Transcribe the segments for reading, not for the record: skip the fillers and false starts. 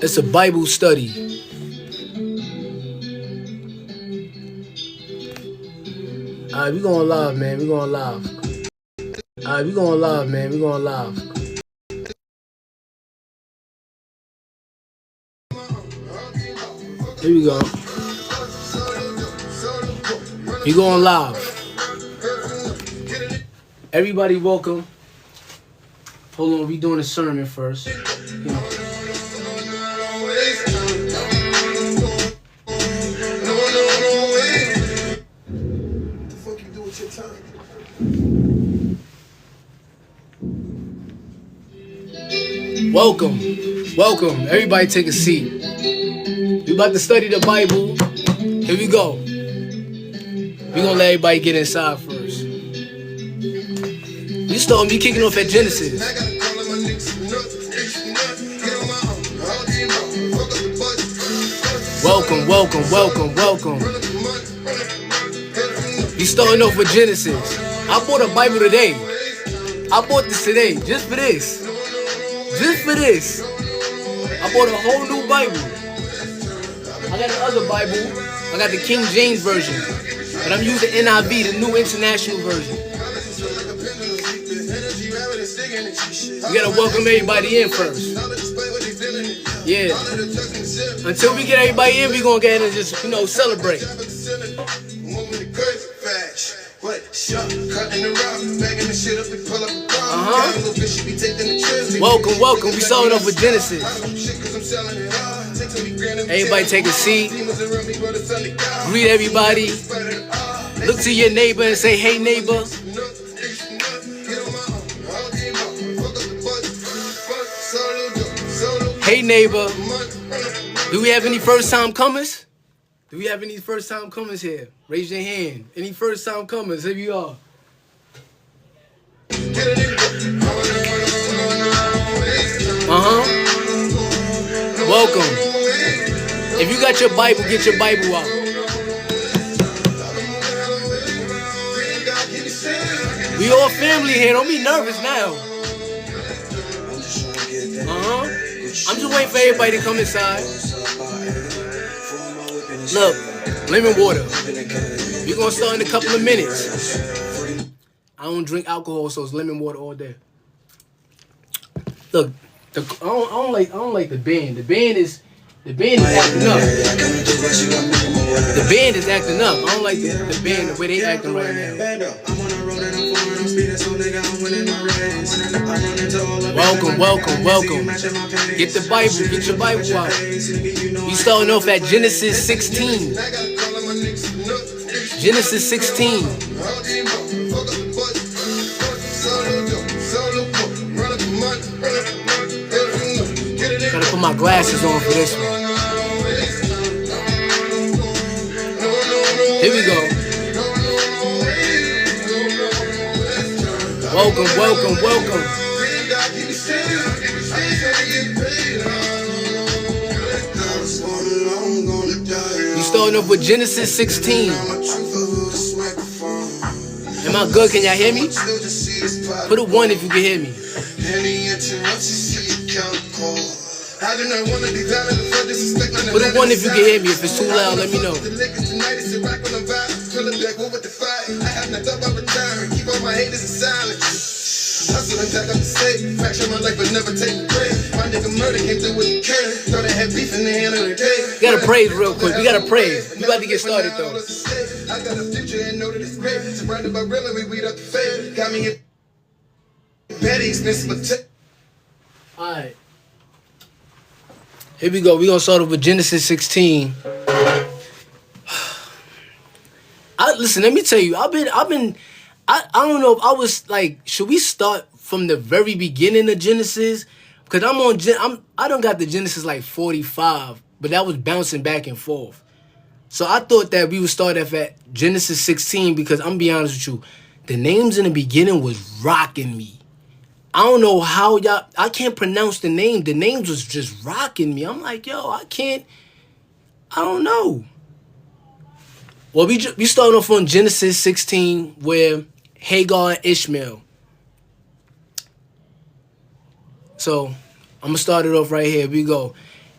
It's a Bible study. Alright, we going live, man. We going live. Alright, we going live, man. We going live. Here we go. We going live. Everybody welcome. Hold on, we doing a sermon first. Welcome. Welcome. Everybody take a seat. We about to study the Bible. Here we go. We gonna let everybody get inside first. We kicking off at Genesis. Welcome, welcome, welcome, welcome. We starting off with Genesis. I bought a Bible today. I bought this today, just for this. Just for this. I bought a whole new Bible. I got the other Bible. I got the King James Version. But I'm using NIV, the New International Version. We gotta welcome everybody in first. Yeah. Until we get everybody in, we gonna get in and just, celebrate. Welcome, welcome. We starting off with Genesis. Everybody take a seat. Greet everybody. Look to your neighbor and say, "Hey, neighbor." Hey, neighbor. Do we have any first-time comers? Do we have any first-time comers here? Raise your hand. Any first-time comers? Here you are. Welcome. If you got your Bible, get your Bible out. We all family here. Don't be nervous now. I'm just waiting for everybody to come inside. Look, lemon water. We're going to start in a couple of minutes. I don't drink alcohol, so it's lemon water all day. Look, I don't like the band. The band is acting up. The band is acting up. I don't like the band the way they acting right now. Welcome, welcome, welcome. Get the Bible, get your Bible out. We starting off at Genesis 16. Genesis 16. Gotta put my glasses on for this one. Here we go. Welcome, welcome, welcome. We starting off with Genesis 16. Am I good? Can y'all hear me? Put a 1 if you can hear me. Put a 1 if you can hear me. If it's too loud, let me know. We gotta praise real quick. We gotta praise. We about to get started though. I got a future and know that it's great. Surrounded by real and we weed up the fade. Got me in very expensive. Alright. Here we go. We're gonna start off with Genesis 16. Listen, let me tell you, I don't know if I was like, should we start from the very beginning of Genesis? Because I done got the Genesis like 45, but that was bouncing back and forth. So I thought that we would start off at Genesis 16 because I'm gonna be honest with you, the names in the beginning was rocking me. I don't know how I can't pronounce the name. The names was just rocking me. I'm like, yo, I don't know. Well, we starting off on Genesis 16 where Hagar and Ishmael. So I'm gonna start it off right here. We go.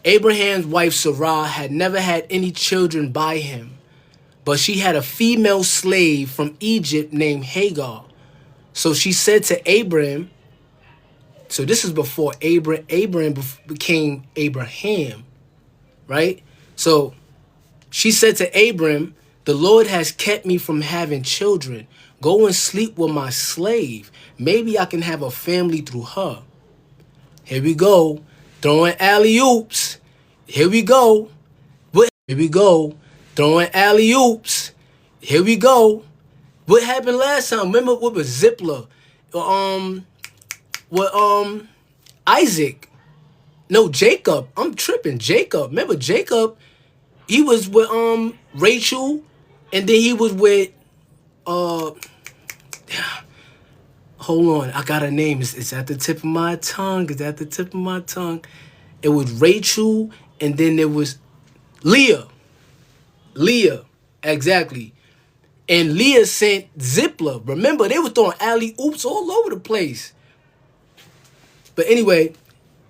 Abraham's wife Sarah had never had any children by him, but she had a female slave from Egypt named Hagar. So she said to Abraham, so this is before Abraham became Abraham, right? So she said to Abraham, the Lord has kept me from having children. Go and sleep with my slave. Maybe I can have a family through her. Here we go. Throwing alley-oops. Here we go. Here we go. Throwing alley-oops. Here we go. What happened last time? Remember what was Ziplah? Isaac. No, Jacob. I'm tripping. Jacob. Remember Jacob? He was with Rachel, and then he was with hold on, I got a name. It's at the tip of my tongue. It's at the tip of my tongue. It was Rachel, and then there was Leah. Leah, exactly. And Leah sent Ziplah. Remember, they were throwing alley-oops all over the place. But anyway,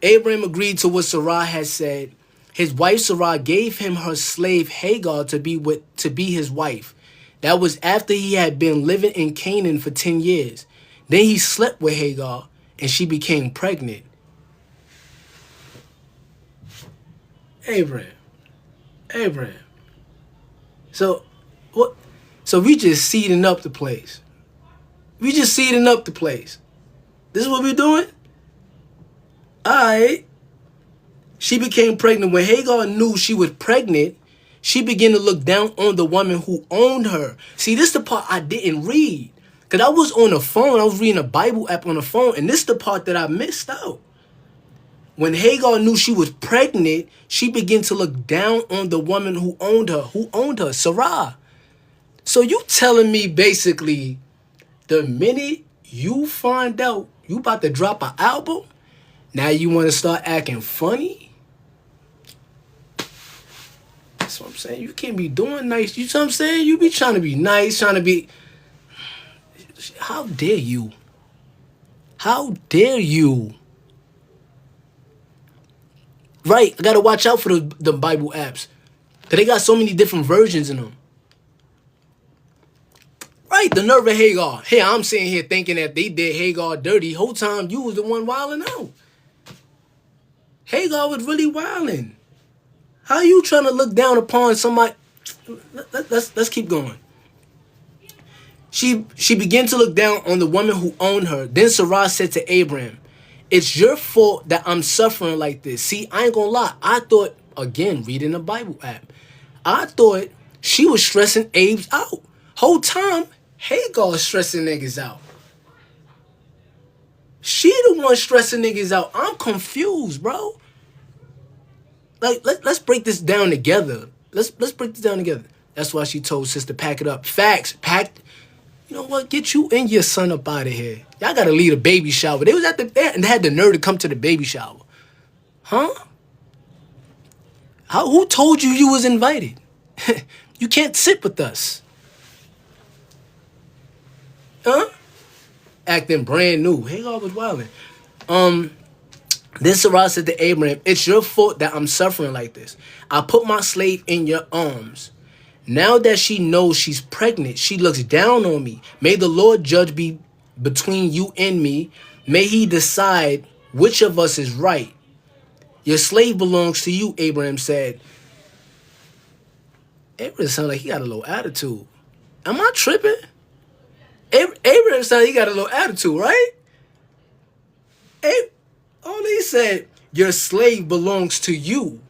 Abraham agreed to what Sarah had said. His wife Sarah gave him her slave Hagar to be his wife. That was after he had been living in Canaan for 10 years. Then he slept with Hagar, and she became pregnant. Abraham. So, what? So we just seeding up the place. This is what we doing? Alright. She became pregnant. When Hagar knew she was pregnant, she began to look down on the woman who owned her. See, this is the part I didn't read. Because I was on the phone. I was reading a Bible app on the phone. And this is the part that I missed out. When Hagar knew she was pregnant, she began to look down on the woman who owned her. Who owned her? Sarah. So you telling me basically the minute you find out you about to drop an album, now you want to start acting funny? That's what I'm saying. You can't be doing nice. You know what I'm saying? You be trying to be nice, trying to be... How dare you? How dare you? Right, I gotta watch out for the Bible apps. Cause they got so many different versions in them. Right, the nerve of Hagar. Hey, I'm sitting here thinking that they did Hagar dirty. Whole time you was the one wilding out. Hagar was really wilding. How you trying to look down upon somebody? Let's keep going. She began to look down on the woman who owned her. Then Sarah said to Abraham, it's your fault that I'm suffering like this. See, I ain't gonna lie. I thought, again, reading the Bible app, I thought she was stressing Abe's out. Whole time, Hagar stressing niggas out. She the one stressing niggas out. I'm confused, bro. Like, let's break this down together. Let's break this down together. That's why she told sis to pack it up. Facts. Packed. You know what? Get you and your son up out of here. Y'all gotta leave a baby shower. They was at and they had the nerve to come to the baby shower. Huh? Who told you was invited? You can't sit with us. Huh? Acting brand new. Hagar was wilding. Then Sarah said to Abraham, it's your fault that I'm suffering like this. I put my slave in your arms. Now that she knows she's pregnant, she looks down on me. May the Lord judge be between you and me. May he decide which of us is right. Your slave belongs to you, Abraham said. Abraham sounded like he got a little attitude. Am I tripping? Abraham sounded like he got a little attitude, right? Only he said, your slave belongs to you.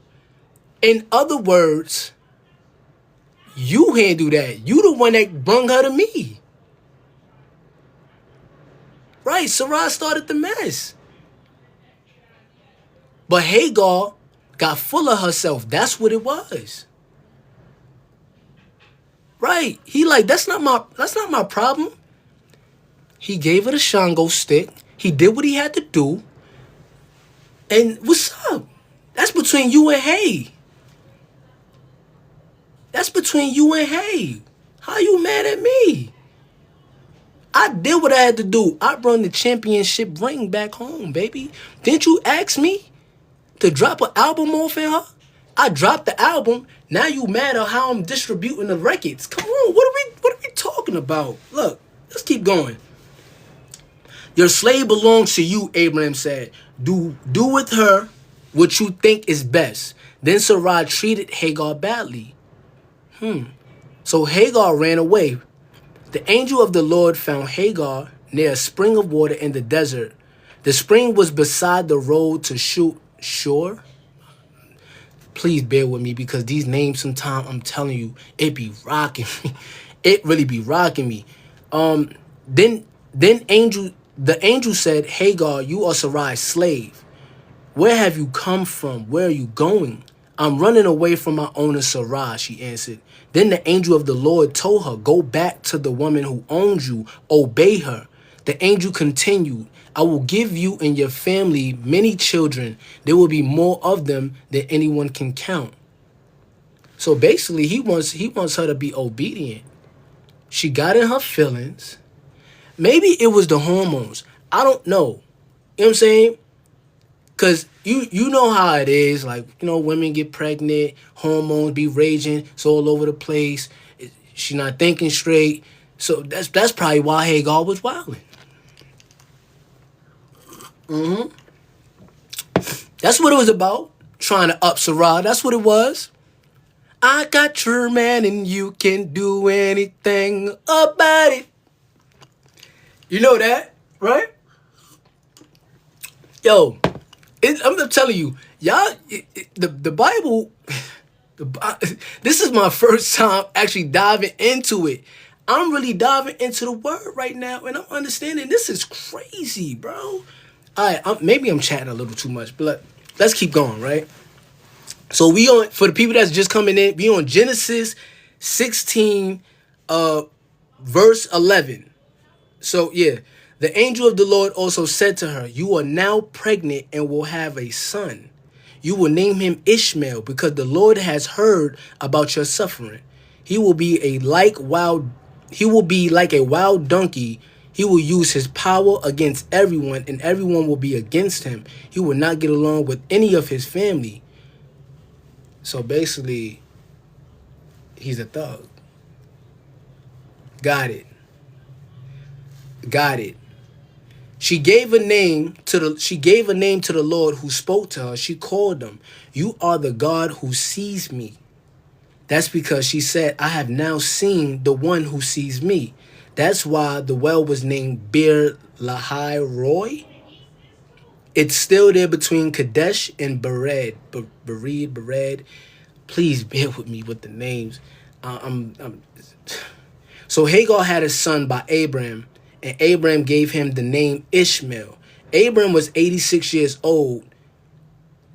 In other words, you handle that. You the one that brung her to me. Right, Sarah started the mess. But Hagar got full of herself. That's what it was. Right. He like, that's not my problem. He gave her the Shango stick. He did what he had to do. And what's up? That's between you and Hay. That's between you and Hay. How you mad at me? I did what I had to do. I brought the championship ring back home, baby. Didn't you ask me? to drop an album off in her? I dropped the album. Now you mad at how I'm distributing the records? Come on, what are we talking about? Look, let's keep going. Your slave belongs to you, Abraham said. Do with her what you think is best. Then Sarai treated Hagar badly. So Hagar ran away. The angel of the Lord found Hagar near a spring of water in the desert. The spring was beside the road to Shur. Please bear with me because these names sometimes, I'm telling you, it be rocking me. It really be rocking me. Then the angel said, Hagar, you are Sarai's slave. Where have you come from? Where are you going? I'm running away from my owner Sarai, she answered. Then the angel of the Lord told her, go back to the woman who owns you. Obey her. The angel continued, I will give you and your family many children. There will be more of them than anyone can count. So basically, he wants her to be obedient. She got in her feelings. Maybe it was the hormones. I don't know. You know what I'm saying? Because you know how it is. Like, women get pregnant, hormones be raging. It's all over the place. She not thinking straight. So that's probably why Hagar was wilding. That's what it was about. Trying to up Sarah. That's what it was. I got your man and you can do anything about it. You know that, right? Yo, I'm telling you, y'all, the Bible, this is my first time actually diving into it. I'm really diving into the word right now, and I'm understanding this is crazy, bro. All right, maybe I'm chatting a little too much, but let's keep going, right? So for the people that's just coming in, we on Genesis 16, verse 11. So yeah, the angel of the Lord also said to her, you are now pregnant and will have a son. You will name him Ishmael because the Lord has heard about your suffering. He will be like a wild donkey. He will use his power against everyone and everyone will be against him. He will not get along with any of his family. So basically, he's a thug. Got it. She gave a name to the Lord who spoke to her. She called him, you are the God who sees me. That's because she said, I have now seen the one who sees me. That's why the well was named Bir Lahai Roy. It's still there between Kadesh and Bered. Please bear with me with the names. So Hagar had a son by Abraham, and Abraham gave him the name Ishmael. Abraham was 86 years old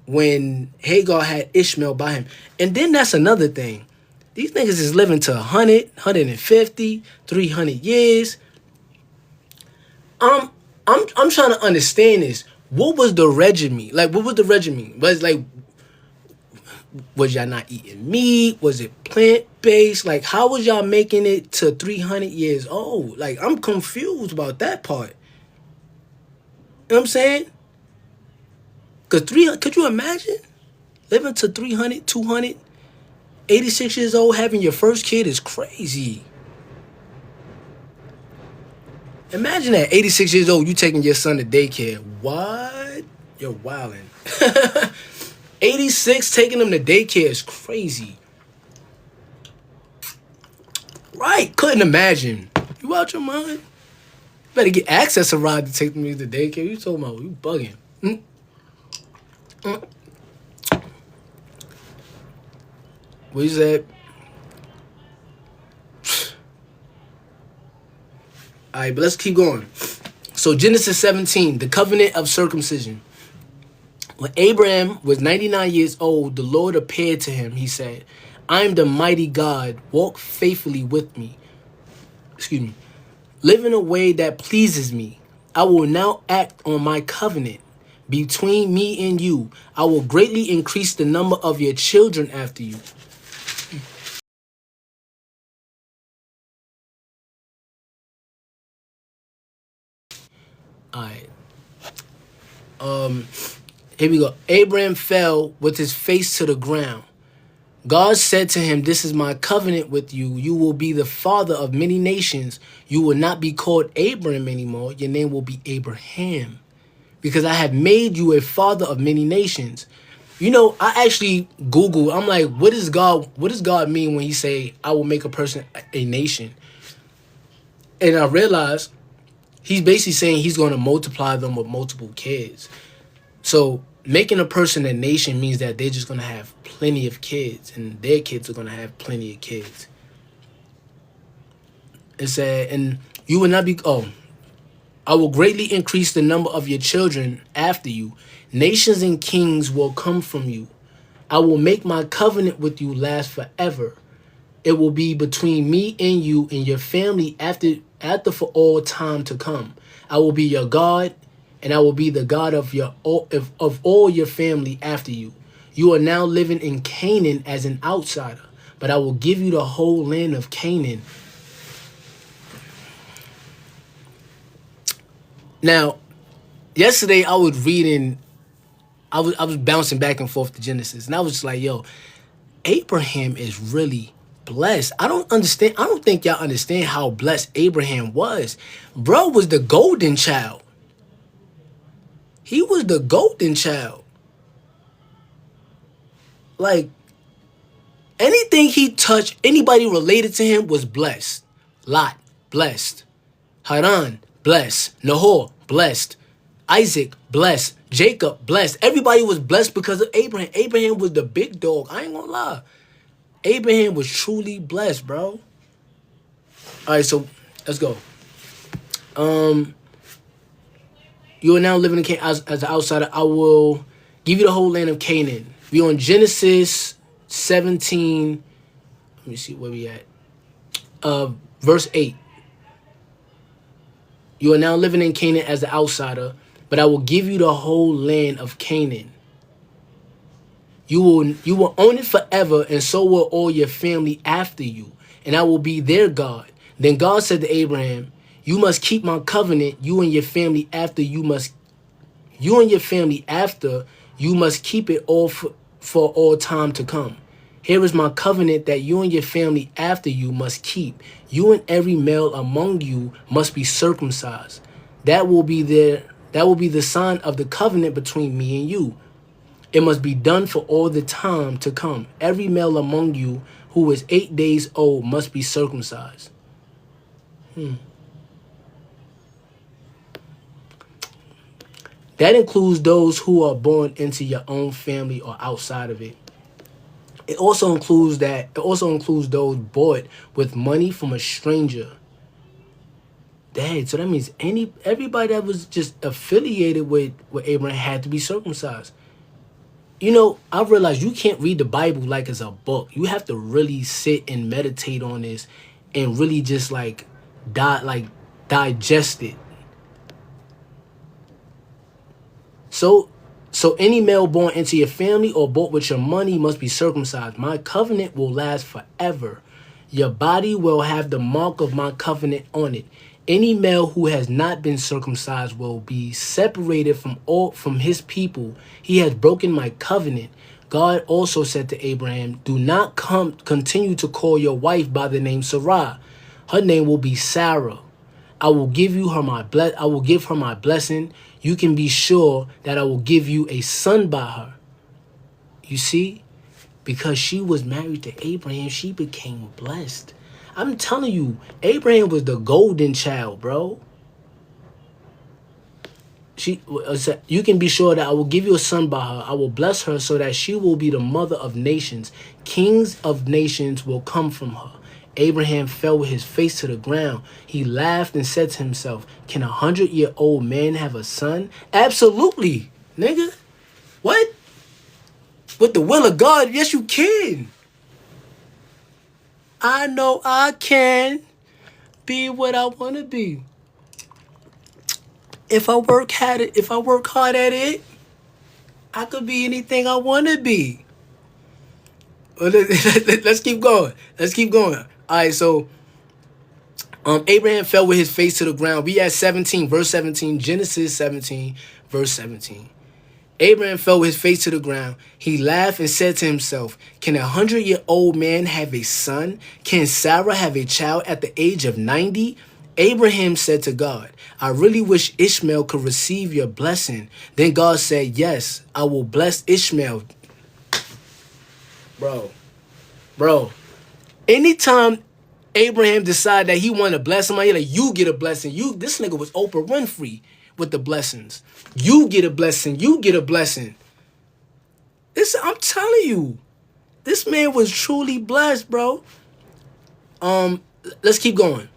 when Hagar had Ishmael by him. And then that's another thing. These niggas is living to 100, 150, 300 years. I'm trying to understand this. What was the regimen? Like, what was the regimen? Was y'all not eating meat? Was it plant-based? Like, how was y'all making it to 300 years old? Like, I'm confused about that part. You know what I'm saying? Because could you imagine living to 300, 200, 86 years old, having your first kid is crazy. Imagine at 86 years old, you taking your son to daycare. What? You're wilding. 86 taking them to daycare is crazy. Right, couldn't imagine. You out your mind? Better get access to ride to take them to daycare. You talking about? You bugging. What you said? All right, but let's keep going. So Genesis 17, the covenant of circumcision. When Abraham was 99 years old, the Lord appeared to him. He said, I am the mighty God. Walk faithfully with me. Live in a way that pleases me. I will now act on my covenant between me and you. I will greatly increase the number of your children after you. All right. Here we go. Abraham fell with his face to the ground. God said to him, "This is my covenant with you. You will be the father of many nations. You will not be called Abram anymore. Your name will be Abraham, because I have made you a father of many nations." You know, I actually Googled. I'm like, what does God mean when he say, "I will make a person a nation"? And I realized he's basically saying he's going to multiply them with multiple kids. So making a person a nation means that they're just going to have plenty of kids, and their kids are going to have plenty of kids. It said, and you will not be, I will greatly increase the number of your children after you. Nations and kings will come from you. I will make my covenant with you last forever. It will be between me and you and your family after for all time to come. I will be your God, and I will be the God of all your family after you. You are now living in Canaan as an outsider, but I will give you the whole land of Canaan. Now, yesterday I was reading, I was bouncing back and forth to Genesis, and I was just like, yo, Abraham is really blessed. I don't understand. I don't think y'all understand how blessed Abraham was. Bro was the golden child. He was the golden child. Like, anything he touched, anybody related to him was blessed. Lot, blessed. Haran, blessed. Nahor, blessed. Isaac, blessed. Jacob, blessed. Everybody was blessed because of Abraham. Abraham was the big dog. I ain't gonna lie. Abraham was truly blessed, bro. All right, so let's go. You are now living in Canaan as an outsider. I will give you the whole land of Canaan. We on Genesis 17. Let me see where we at. Verse 8. You are now living in Canaan as an outsider, but I will give you the whole land of Canaan. You will own it forever, and so will all your family after you, and I will be their God. Then God said to Abraham, "You must keep my covenant. You and your family after you must keep it all for all time to come. Here is my covenant that you and your family after you must keep. You and every male among you must be circumcised. That will be the sign of the covenant between me and you. It must be done for all the time to come. Every male among you who is 8 days old must be circumcised." That includes those who are born into your own family or outside of it. It also includes those bought with money from a stranger. Dang, so that means everybody that was just affiliated with Abraham had to be circumcised. You know, I realized you can't read the Bible like it's a book. You have to really sit and meditate on this and really just digest it. So any male born into your family or bought with your money must be circumcised. My covenant will last forever. Your body will have the mark of my covenant on it. Any male who has not been circumcised will be separated from his people. He has broken my covenant. God also said to Abraham, "Do not continue to call your wife by the name Sarai. Her name will be Sarah. I will give her my blessing. You can be sure that I will give you a son by her." You see? Because she was married to Abraham, she became blessed. I'm telling you, Abraham was the golden child, bro. You can be sure that I will give you a son by her. I will bless her so that she will be the mother of nations. Kings of nations will come from her. Abraham fell with his face to the ground. He laughed and said to himself, "Can a 100-year-old man have a son?" Absolutely, nigga. What? With the will of God, yes, you can. I know I can be what I want to be. If I work hard at it, I could be anything I want to be. Let's keep going. All right, so Abraham fell with his face to the ground. We at 17, verse 17, Genesis 17, verse 17. Abraham fell with his face to the ground. He laughed and said to himself, can 100-year-old man have a son? Can Sarah have a child at the age of 90? Abraham said to God, I really wish Ishmael could receive your blessing. Then God said, yes, I will bless Ishmael. Bro, anytime Abraham decided that he wanted to bless somebody, like, you get a blessing. This nigga was Oprah Winfrey with the blessings. You get a blessing. You get a blessing. I'm telling you, this man was truly blessed, bro. Let's keep going.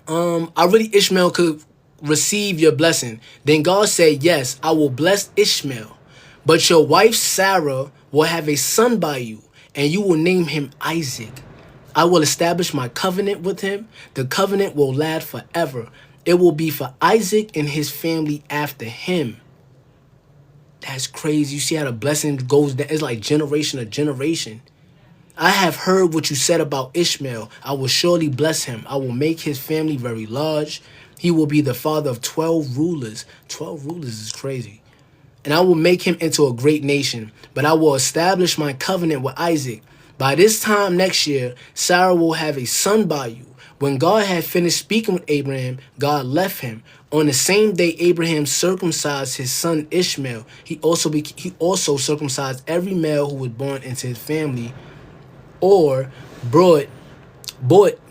I really Ishmael could receive your blessing. Then God said, yes, I will bless Ishmael, but your wife Sarah will have a son by you, and you will name him Isaac. I will establish my covenant with him. The covenant will last forever. It will be for Isaac and his family after him. That's crazy. You see how the blessing goes down? It's like generation to generation. I have heard what you said about Ishmael. I will surely bless him. I will make his family very large. He will be the father of 12 rulers. 12 rulers is crazy. And I will make him into a great nation. But I will establish my covenant with Isaac. By this time next year, Sarah will have a son by you. When God had finished speaking with Abraham, God left him. On the same day Abraham circumcised his son Ishmael, he also circumcised every male who was born into his family or bought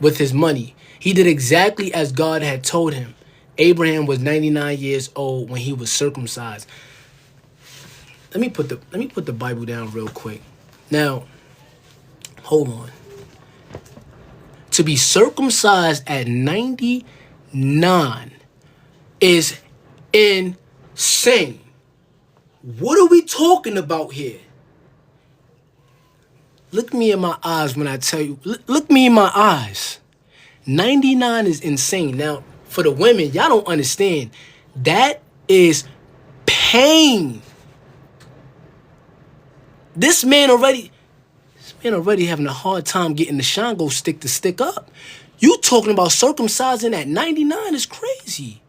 with his money. He did exactly as God had told him. Abraham was 99 years old when he was circumcised. Let me put the Bible down real quick. Now, hold on. To be circumcised at 99 is insane. What are we talking about here? Look me in my eyes when I tell you. Look me in my eyes. 99 is insane. Now, for the women, y'all don't understand. That is pain. This man already having a hard time getting the Shango stick to stick up. You talking about circumcising at 99 is crazy.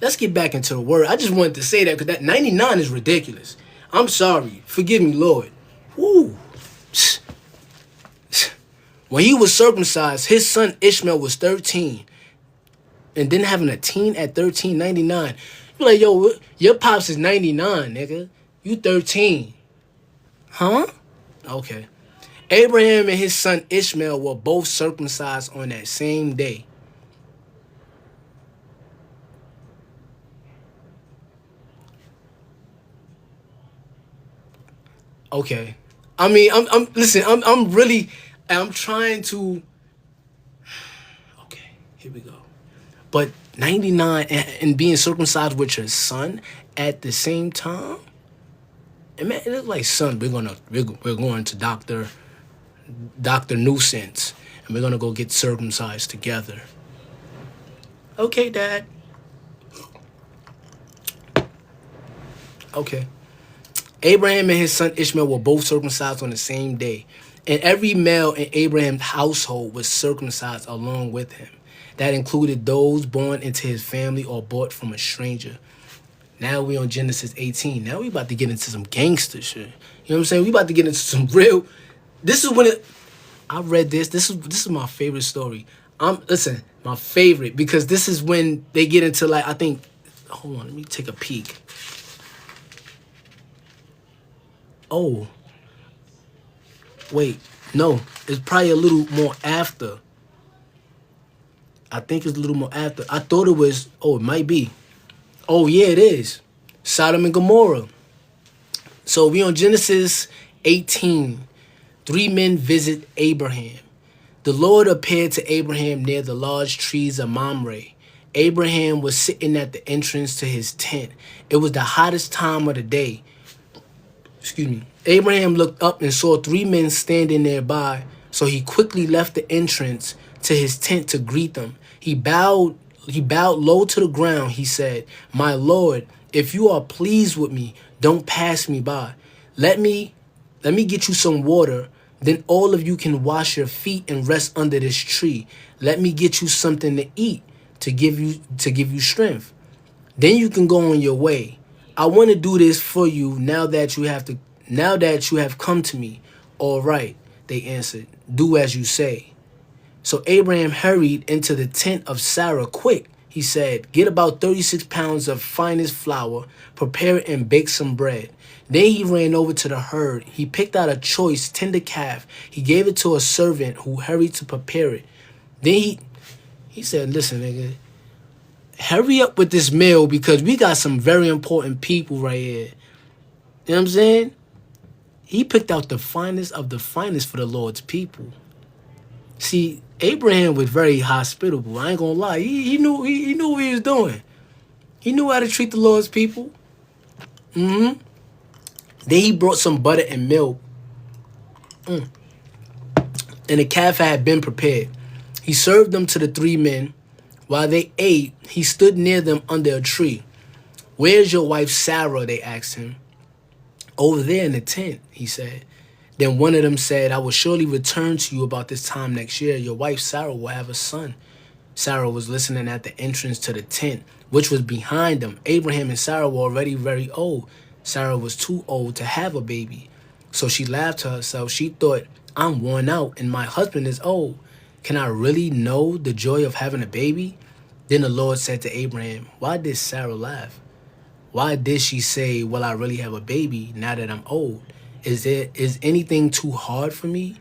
Let's get back into the word. I just wanted to say that because that 99 is ridiculous. I'm sorry. Forgive me, Lord. Woo. When he was circumcised, his son Ishmael was 13. And then having a teen at 13, 99. You're like, yo, your pops is 99, nigga. You 13. Huh? Okay. Abraham and his son Ishmael were both circumcised on that same day. Okay. I mean, I'm trying to. Okay, here we go. But 99 and being circumcised with your son at the same time. And man, it looks like, son, we're going to Dr. Nuisance, and we're gonna go get circumcised together. Okay, Dad. Okay. Abraham and his son Ishmael were both circumcised on the same day, and every male in Abraham's household was circumcised along with him. That included those born into his family or bought from a stranger. Now we on Genesis 18. Now we about to get into some gangster shit. You know what I'm saying? We about to get into some real. This is when I read this. This is my favorite story. My favorite, because this is when they get into, like, I think. Hold on, let me take a peek. Oh. Wait, no, it's probably a little more after. I think it's a little more after. I thought it was. Oh, it might be. Oh, yeah, it is. Sodom and Gomorrah. So we on Genesis 18. 3 men visit Abraham. The Lord appeared to Abraham near the large trees of Mamre. Abraham was sitting at the entrance to his tent. It was the hottest time of the day. Excuse me. Abraham looked up and saw 3 men standing nearby, so he quickly left the entrance to his tent to greet them. He bowed low to the ground. He said, "My Lord, if you are pleased with me, don't pass me by. Let me get you some water. Then all of you can wash your feet and rest under this tree. Let me get you something to eat to give you strength." Then you can go on your way. I want to do this for you now that you have come to me. All right, they answered. Do as you say. So Abraham hurried into the tent of Sarah quick. He said, get about 36 pounds of finest flour, prepare it and bake some bread. Then he ran over to the herd. He picked out a choice tender calf. He gave it to a servant who hurried to prepare it. Then he said, listen, nigga, hurry up with this meal because we got some very important people right here. You know what I'm saying? He picked out the finest of the finest for the Lord's people. See, Abraham was very hospitable. I ain't gonna lie. He knew what he was doing. He knew how to treat the Lord's people. Then he brought some butter and milk. And the calf had been prepared. He served them to the three men. While they ate, he stood near them under a tree. Where's your wife Sarah? They asked him. Over there in the tent, he said. Then one of them said, I will surely return to you about this time next year. Your wife Sarah will have a son. Sarah was listening at the entrance to the tent, which was behind them. Abraham and Sarah were already very old. Sarah was too old to have a baby. So she laughed to herself. She thought, I'm worn out and my husband is old. Can I really know the joy of having a baby? Then the Lord said to Abraham, why did Sarah laugh? Why did she say, will I really have a baby now that I'm old? Is anything too hard for me?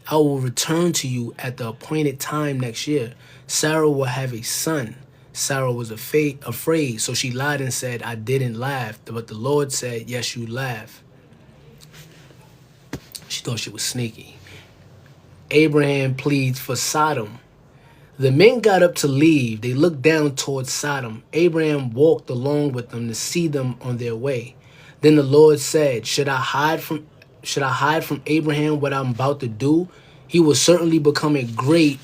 I will return to you at the appointed time next year. Sarah will have a son. Sarah was afraid, so she lied and said, I didn't laugh. But the Lord said, yes, you laugh. She thought she was sneaky. Abraham pleads for Sodom. The men got up to leave. They looked down towards Sodom. Abraham walked along with them to see them on their way. Then the Lord said, Should I hide from Abraham what I'm about to do? He will certainly become a great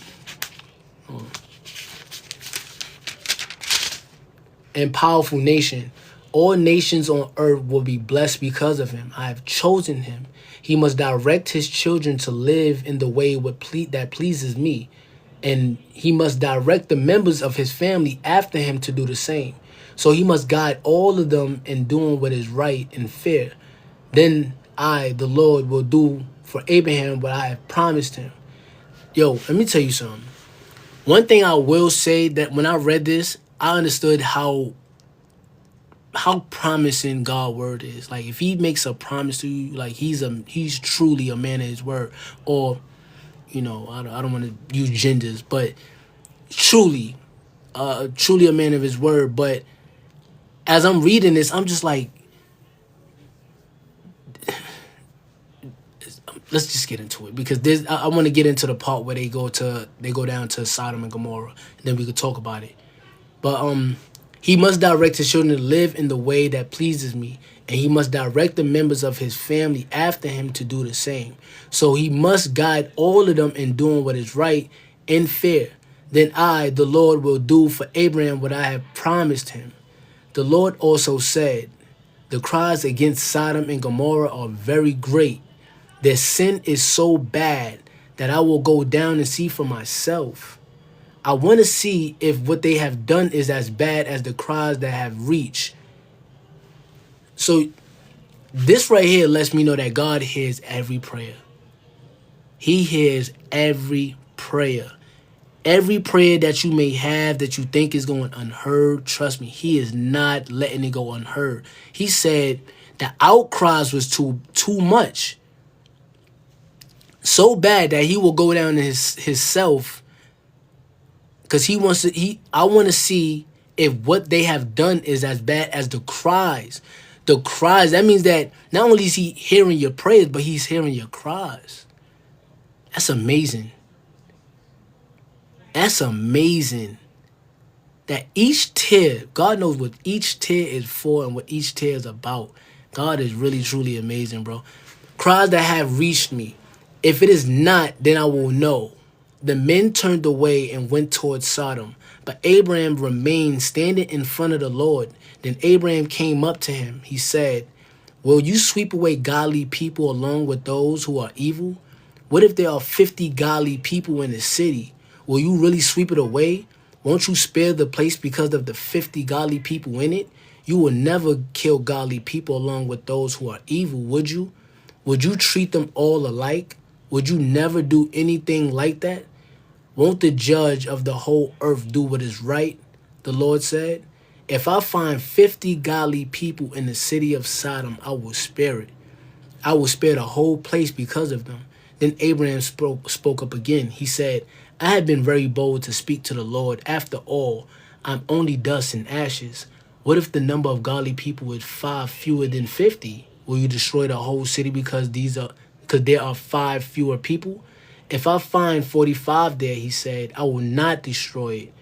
and powerful nation. All nations on earth will be blessed because of him. I have chosen him. He must direct his children to live in the way that pleases me. And he must direct the members of his family after him to do the same. So he must guide all of them in doing what is right and fair. Then I, the Lord, will do for Abraham what I have promised him. Yo, let me tell you something. One thing I will say that when I read this, I understood how promising God's word is. Like, if he makes a promise to you, like he's truly a man of his word. Or, I don't want to use genders, but truly a man of his word. But as I'm reading this, I'm just like, let's just get into it, because I want to get into the part where they go down to Sodom and Gomorrah, and then we could talk about it. But he must direct his children to live in the way that pleases me, and he must direct the members of his family after him to do the same. So he must guide all of them in doing what is right and fair. Then I, the Lord, will do for Abraham what I have promised him. The Lord also said, the cries against Sodom and Gomorrah are very great. Their sin is so bad that I will go down and see for myself. I want to see if what they have done is as bad as the cries that have reached. So this right here lets me know that God hears every prayer. He hears every prayer. Every prayer that you may have that you think is going unheard, trust me, he is not letting it go unheard. He said the outcries was too much. So bad that he will go down to his self, because I want to see if what they have done is as bad as the cries. The cries, that means that not only is he hearing your prayers, but he's hearing your cries. That's amazing. That's amazing. That each tear, God knows what each tear is for and what each tear is about. God is really, truly amazing, bro. Cries that have reached me. If it is not, then I will know. The men turned away and went towards Sodom, but Abraham remained standing in front of the Lord. Then Abraham came up to him. He said, will you sweep away godly people along with those who are evil? What if there are 50 godly people in the city? Will you really sweep it away? Won't you spare the place because of the 50 godly people in it? You will never kill godly people along with those who are evil, would you? Would you treat them all alike? Would you never do anything like that? Won't the judge of the whole earth do what is right? The Lord said, if I find 50 godly people in the city of Sodom, I will spare it. I will spare the whole place because of them. Then Abraham spoke up again. He said, I have been very bold to speak to the Lord. After all, I'm only dust and ashes. What if the number of godly people is 5 fewer than 50? Will you destroy the whole city because there are 5 fewer people? If I find 45 there, he said, I will not destroy it.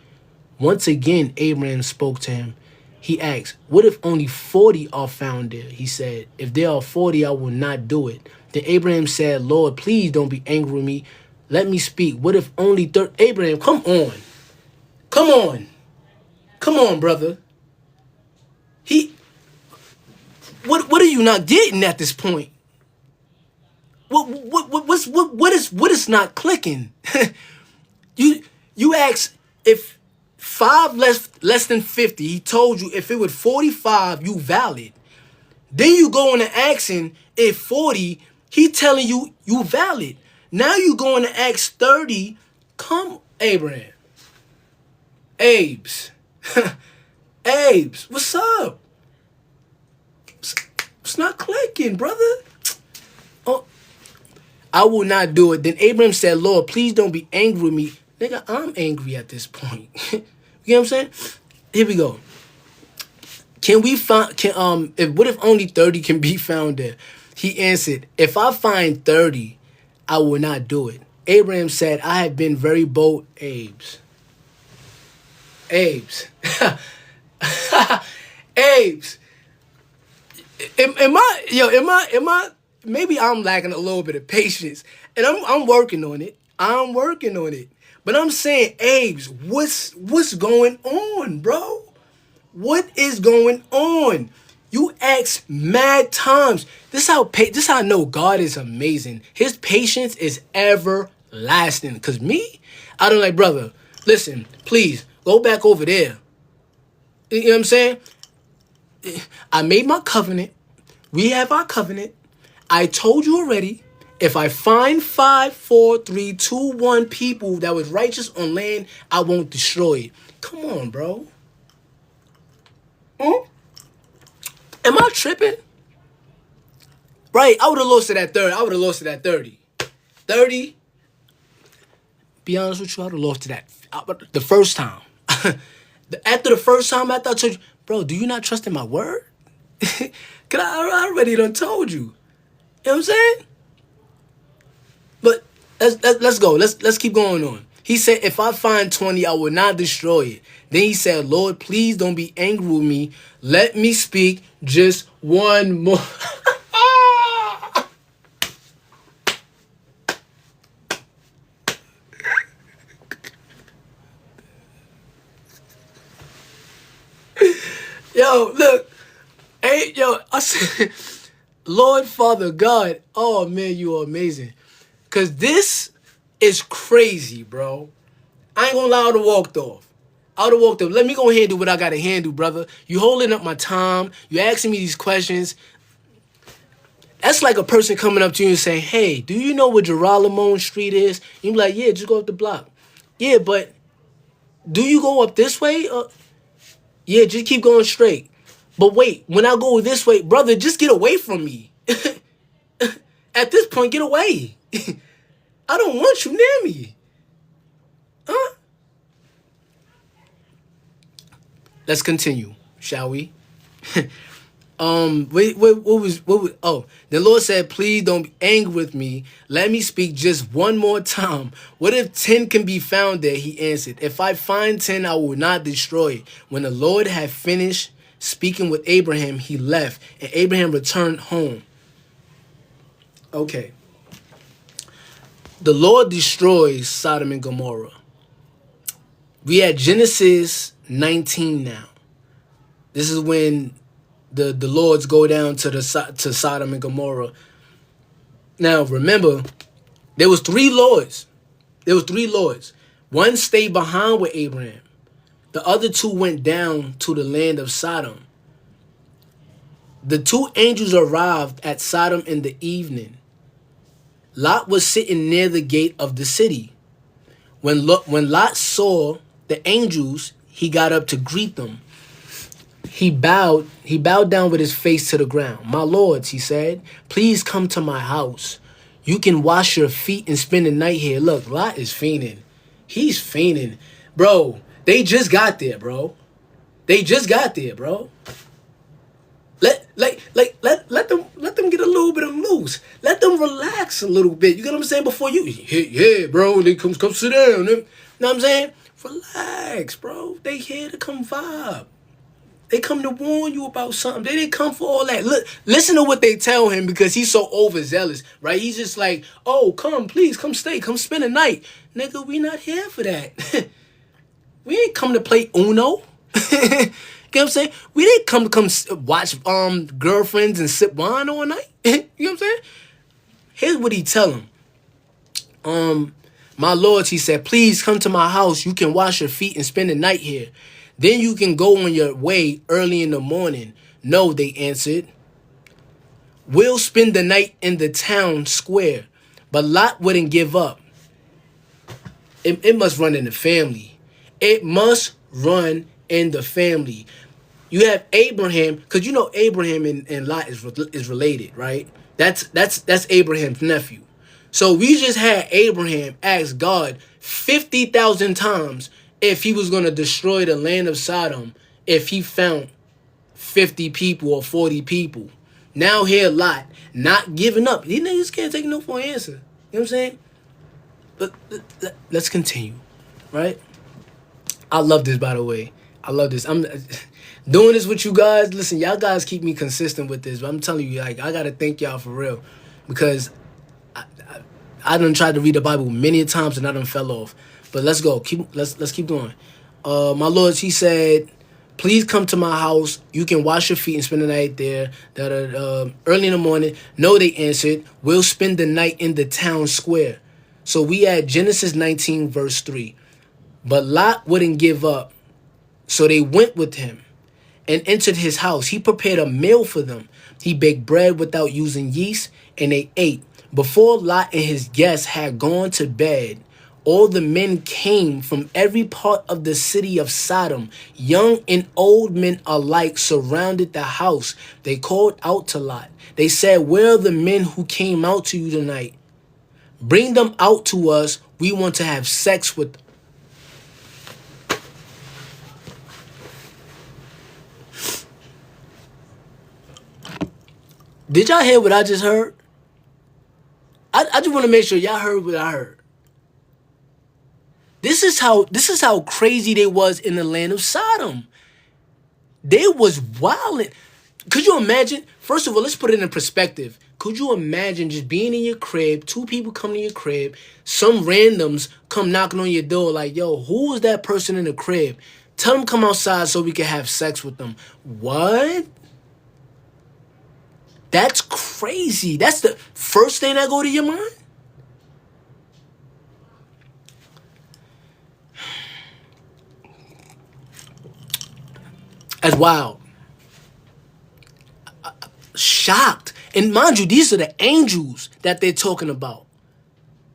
Once again, Abraham spoke to him. He asked, what if only 40 are found there? He said, if there are 40, I will not do it. Then Abraham said, Lord, please don't be angry with me. Let me speak. What if only 30? Abraham, come on. Come on. Come on, brother. What are you not getting at this point? What is not clicking? you asked if 5 less than 50, he told you if it was 45, you valid. Then you go into asking if 40, he telling you you valid. Now you go into ask 30, come Abraham. Abes. Abes, what's up? It's not clicking, brother. Oh, I will not do it. Then Abraham said, Lord, please don't be angry with me. Nigga, I'm angry at this point. You know what I'm saying? Here we go. Can we find, what if only 30 can be found there? He answered, if I find 30, I will not do it. Abraham said, I have been very bold. Abes. Abes. Abes. Am I, maybe I'm lacking a little bit of patience. And I'm working on it. I'm working on it. But I'm saying, Abes, what's going on, bro? What is going on? You ask mad times. This how I know God is amazing. His patience is everlasting. Cause me, I don't like, brother. Listen, please go back over there. You know what I'm saying? I made my covenant. We have our covenant. I told you already. If I find 5, 4, 3, 2, 1 people that was righteous on land, I won't destroy it. Come on, bro. Am I tripping? Right, I would have lost it at 30. I would have lost it at 30. 30. Be honest with you, I would have lost it at the first time. After the first time, after I told you, bro, do you not trust in my word? Cause I already done told you. You know what I'm saying? But let's go. Let's keep going on. He said, if I find 20, I will not destroy it. Then he said, Lord, please don't be angry with me. Let me speak just one more. Yo, look. Hey, yo, I said, Lord, Father, God. Oh, man, you are amazing. Because this is crazy, bro. I ain't gonna lie, I would have walked off. I would have walked off. Let me go handle what I got to handle, brother. You holding up my time. You asking me these questions. That's like a person coming up to you and saying, hey, do you know where Girolamo Street is? You be like, yeah, just go up the block. Yeah, but do you go up this way? Yeah, just keep going straight. But wait, when I go this way, brother, just get away from me. At this point, get away. I don't want you near me. Huh? Let's continue, shall we? What was, oh, the Lord said, please don't be angry with me. Let me speak just one more time. What if 10 can be found there? He answered, if I find 10, I will not destroy it. When the Lord had finished speaking with Abraham, he left, and Abraham returned home. Okay. The Lord destroys Sodom and Gomorrah. We at Genesis 19 now. This is when the Lords go down to Sodom and Gomorrah. Now, remember, there was 3 Lords. There was 3 Lords. One stayed behind with Abraham. The other two went down to the land of Sodom. The two angels arrived at Sodom in the evening. Lot was sitting near the gate of the city. When Lot saw the angels, he got up to greet them. He bowed down with his face to the ground. "My lords," he said, "please come to my house. You can wash your feet and spend the night here." Look, Lot is fiending. He's fiending. Bro, they just got there, bro. They just got there, bro. Let them get a little bit of loose. Let them relax a little bit. You get what I'm saying? Before you, yeah, bro, they come sit down. You know what I'm saying? Relax, bro. They here to come vibe. They come to warn you about something. They didn't come for all that. Look, listen to what they tell him because he's so overzealous, right? He's just like, "Oh, come, please, come stay, come spend the night." Nigga, we not here for that. We ain't come to play Uno. You know what I'm saying? We didn't come to watch girlfriends and sip wine all night. You know what I'm saying? Here's what he tell him. "My lords," he said, "please come to my house. You can wash your feet and spend the night here. Then you can go on your way early in the morning." "No," they answered. "We'll spend the night in the town square." But Lot wouldn't give up. It must run in the family. It must run in the family. You have Abraham, because you know Abraham and Lot is related, right? That's Abraham's nephew. So we just had Abraham ask God 50,000 times if he was going to destroy the land of Sodom if he found 50 people or 40 people. Now here Lot, not giving up. These niggas can't take no for an answer. You know what I'm saying? But let's continue, right? I love this, by the way. I love this. I'm doing this with you guys. Listen, y'all guys keep me consistent with this. But I'm telling you, like, I got to thank y'all for real. Because I done tried to read the Bible many times and I done fell off. But let's go. Let's keep going. "My lords," he said, "please come to my house. You can wash your feet and spend the night there." Early in the morning. "No," they answered. "We'll spend the night in the town square." So we had Genesis 19, verse 3. But Lot wouldn't give up. So they went with him and entered his house. He prepared a meal for them. He baked bread without using yeast, and they ate. Before Lot and his guests had gone to bed, all the men came from every part of the city of Sodom. Young and old men alike surrounded the house. They called out to Lot. They said, "Where are the men who came out to you tonight? Bring them out to us. We want to have sex with them." Did y'all hear what I just heard? I just want to make sure y'all heard what I heard. This is how crazy they was in the land of Sodom. They was wilding. Could you imagine? First of all, let's put it in perspective. Could you imagine just being in your crib, two people come to your crib, some randoms come knocking on your door like, "Yo, who is that person in the crib? Tell them come outside so we can have sex with them." What? That's crazy. That's the first thing that go to your mind? That's wild. Shocked. And mind you, these are the angels that they're talking about.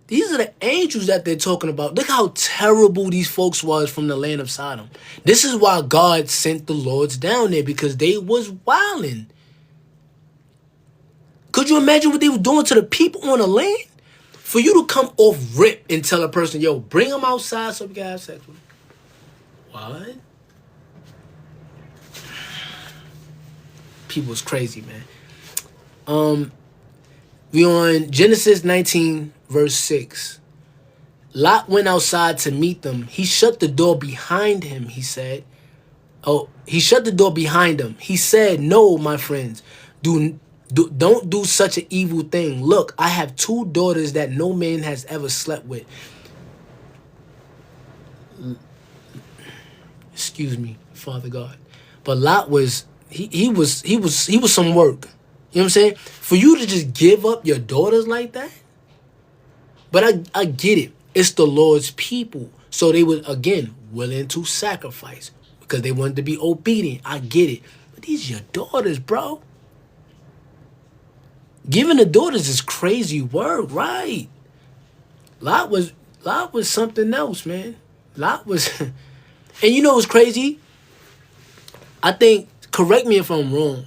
These are the angels that they're talking about. Look how terrible these folks was from the land of Sodom. This is why God sent the Lords down there, because they was wilding. Could you imagine what they were doing to the people on the land? For you to come off rip and tell a person, "Yo, bring them outside so we can have sex with them." What? People is crazy, man. We on Genesis 19, verse 6. Lot went outside to meet them. He shut the door behind him, he said. He shut the door behind him. He said, "No, my friends, don't do such an evil thing. Look, I have 2 daughters that no man has ever slept with." Excuse me, Father God. But Lot was he was some work. You know what I'm saying? For you to just give up your daughters like that? But I get it. It's the Lord's people. So they would, again, willing to sacrifice because they wanted to be obedient. I get it. But these are your daughters, bro. Giving the daughters is crazy work, right? Lot was something else, man. Lot was and you know what's crazy? I think, correct me if I'm wrong,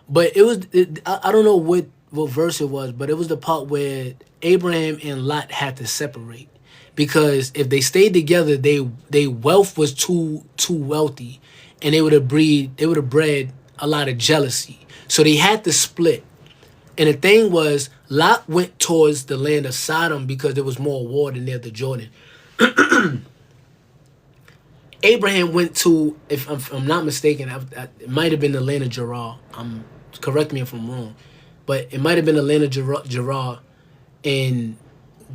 but I don't know what verse it was, but it was the part where Abraham and Lot had to separate. Because if they stayed together, they wealth was too wealthy, and they would have bred a lot of jealousy. So they had to split. And the thing was, Lot went towards the land of Sodom because there was more water near the Jordan. Abraham went to, if I'm not mistaken, it might have been the land of Gerar. Correct me if I'm wrong, but it might have been the land of Gerar. And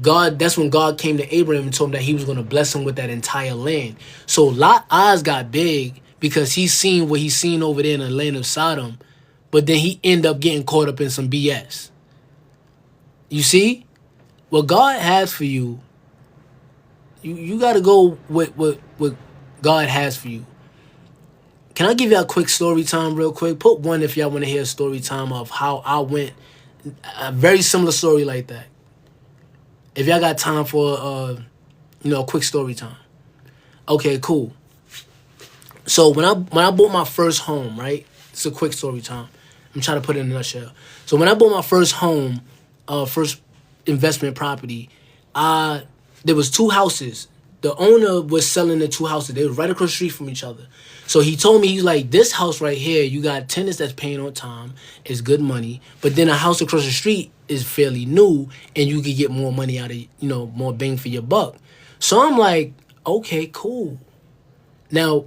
that's when God came to Abraham and told him that he was going to bless him with that entire land. So Lot's eyes got big because he's seen what he's seen over there in the land of Sodom, but then he ended up getting caught up in some BS. You see? What God has for you, you got to go with what God has for you. Can I give you a quick story time real quick? Put one if y'all want to hear a story time of how I went. A very similar story like that. If y'all got time for a quick story time. Okay, cool. So when I bought my first home, right? It's a quick story time. I'm trying to put it in a nutshell. So when I bought my first home, first investment property, there was 2 houses. The owner was selling the 2 houses. They were right across the street from each other. So he told me, he's like, this house right here, you got tenants that's paying on time. It's good money. But then a house across the street is fairly new, and you could get more money out of, more bang for your buck. So I'm like, okay, cool. Now,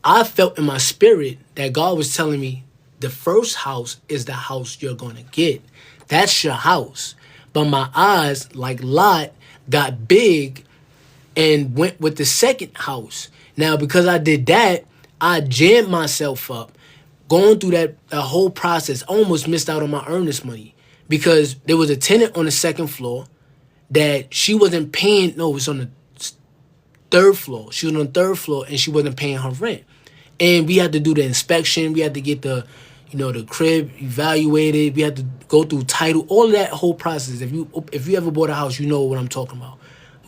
I felt in my spirit that God was telling me the first house is the house you're going to get. That's your house. But my eyes, like Lot, got big and went with the second house. Now, because I did that, I jammed myself up. Going through that whole process, I almost missed out on my earnest money. Because there was a tenant on the second floor that she wasn't paying. No, it was on the third floor. She was on the third floor and she wasn't paying her rent. And we had to do the inspection. We had to get the crib evaluated. We had to go through title, all of that whole process. If you ever bought a house, you know what I'm talking about.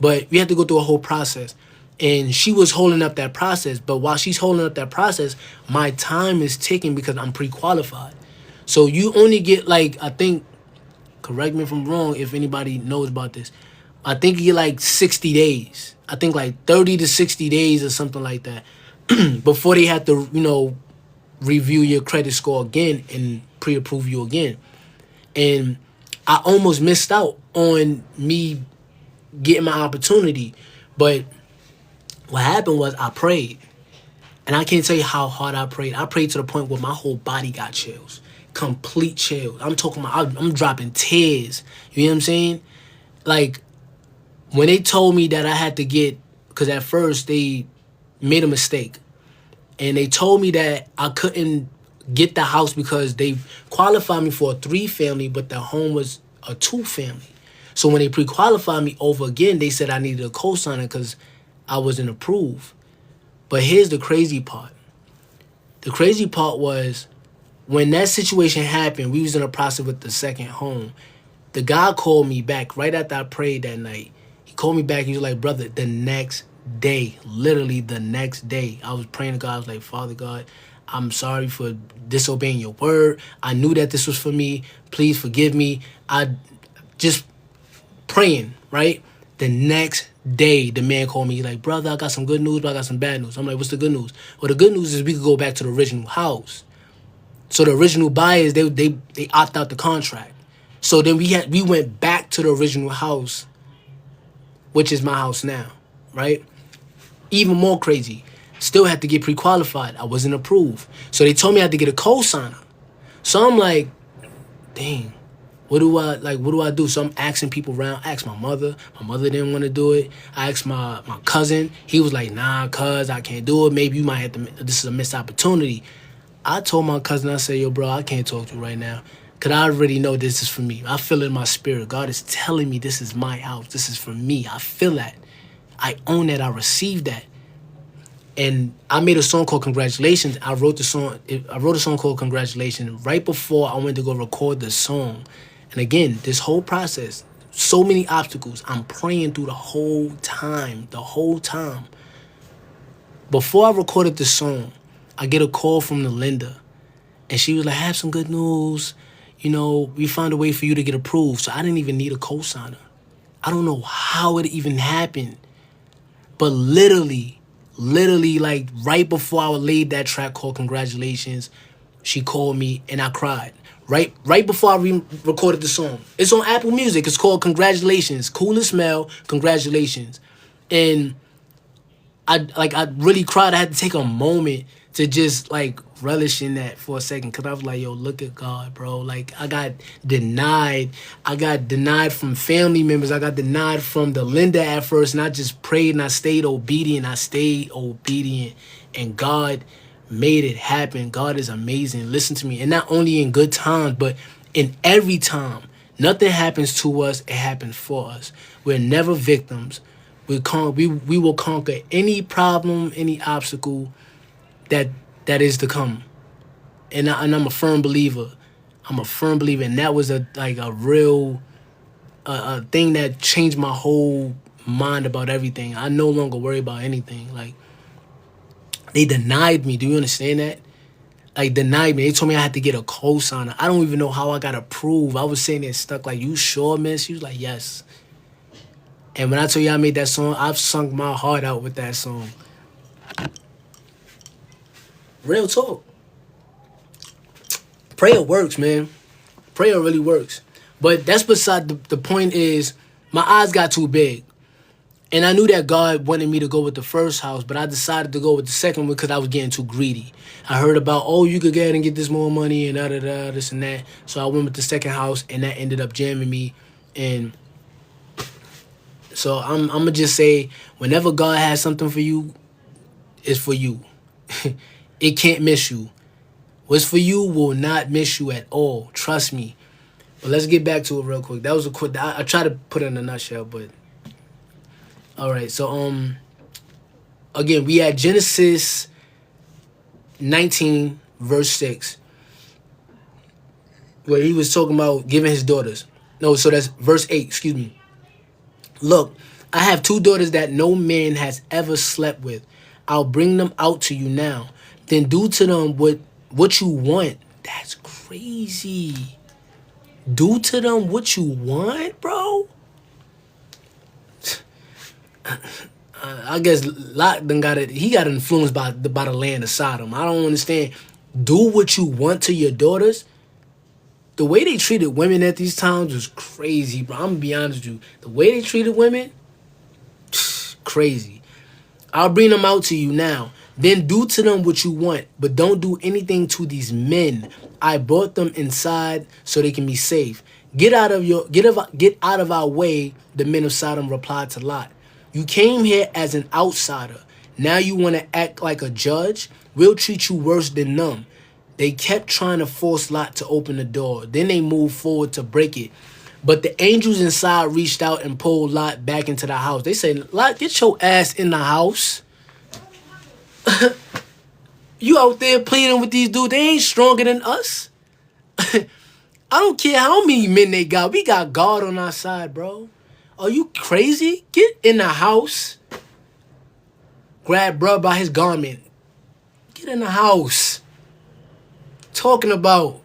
But we had to go through a whole process. And she was holding up that process. But while she's holding up that process, my time is ticking because I'm pre-qualified. So you only get I think, correct me if I'm wrong, if anybody knows about this, I think you get 60 days. I think 30 to 60 days or something like that before they have to, review your credit score again and pre-approve you again. And I almost missed out on me getting my opportunity. But what happened was I prayed. And I can't tell you how hard I prayed. I prayed to the point where my whole body got chills. Complete chills. I'm talking about, I'm dropping tears. You know what I'm saying? When they told me that I had to get, because at first they made a mistake. And they told me that I couldn't get the house because they qualified me for a 3-family, but the home was a 2-family. So when they pre-qualified me over again, they said I needed a co-signer because I wasn't approved. But here's the crazy part. The crazy part was when that situation happened, we was in a process with the second home. The guy called me back right after I prayed that night. He called me back. He was like, brother, the next day, literally the next day, I was praying to God. I was like, Father God, I'm sorry for disobeying your word. I knew that this was for me. Please forgive me. I just praying, right? The next day, the man called me. He's like, brother, I got some good news, but I got some bad news. I'm like, what's the good news? Well, the good news is we could go back to the original house. So the original buyers, they opt out the contract. So then we went back to the original house, which is my house now, right? Even more crazy. Still had to get pre-qualified. I wasn't approved. So they told me I had to get a co-signer. So I'm like, dang, what do I do? So I'm asking people around. I asked my mother. My mother didn't want to do it. I asked my cousin. He was like, nah, cuz, I can't do it. Maybe you might have to, this is a missed opportunity. I told my cousin, I said, yo, bro, I can't talk to you right now. Because I already know this is for me. I feel it in my spirit. God is telling me this is my house. This is for me. I feel that. I own that. I received that. And I made a song called Congratulations. I wrote a song called Congratulations right before I went to go record the song. And again, this whole process, so many obstacles. I'm praying through the whole time. The whole time. Before I recorded the song, I get a call from the Linda. And she was like, "I have some good news. We found a way for you to get approved." So I didn't even need a cosigner. I don't know how it even happened. But literally, like right before I laid that track called Congratulations, she called me and I cried. Right before I recorded the song. It's on Apple Music. It's called Congratulations. CoolestMell, Congratulations. And I really cried. I had to take a moment to just like relish in that for a second, because I was like, yo, look at God, bro. Like I got denied. I got denied from family members. I got denied from the Linda at first, and I just prayed and I stayed obedient. And God made it happen. God is amazing. Listen to me. And not only in good times, but in every time. Nothing happens to us, it happens for us. We're never victims. We will conquer any problem, any obstacle that is to come. And I'm a firm believer. And that was a real thing that changed my whole mind about everything. I no longer worry about anything. Like, they denied me. Do you understand that? Like, denied me. They told me I had to get a cosigner. I don't even know how I got approved. I was saying it stuck like, "You sure, miss?" She was like, "Yes." And when I told you I made that song, I've sung my heart out with that song. Real talk. Prayer works, man. Prayer really works. But that's beside the point is, my eyes got too big. And I knew that God wanted me to go with the first house, but I decided to go with the second one because I was getting too greedy. I heard about, oh, you could go ahead and get this more money and da-da-da, this and that. So I went with the second house, and that ended up jamming me. And so I'm going to just say, whenever God has something for you, it's for you. It can't miss you. What's for you will not miss you at all. Trust me. But let's get back to it real quick. That was a quick. I tried to put it in a nutshell, but all right. So again, we had Genesis 19 verse 6, where he was talking about giving his daughters. No, so that's verse 8. Excuse me. "Look, I have 2 daughters that no man has ever slept with. I'll bring them out to you now. Then do to them what you want." That's crazy. Do to them what you want, bro? I guess Lot done got it. He got influenced by the land of Sodom. I don't understand. Do what you want to your daughters? The way they treated women at these times was crazy, bro. I'm going to be honest with you. The way they treated women, crazy. "I'll bring them out to you now. Then do to them what you want, but don't do anything to these men. I brought them inside so they can be safe. Get out of our way," the men of Sodom replied to Lot. "You came here as an outsider. Now you want to act like a judge? We'll treat you worse than them." They kept trying to force Lot to open the door. Then they moved forward to break it. But the angels inside reached out and pulled Lot back into the house. They said, "Lot, get your ass in the house. You out there pleading with these dudes. They ain't stronger than us." I don't care how many men they got. We got God on our side, bro. Are you crazy? Get in the house. Grab bro by his garment. Get in the house. Talking about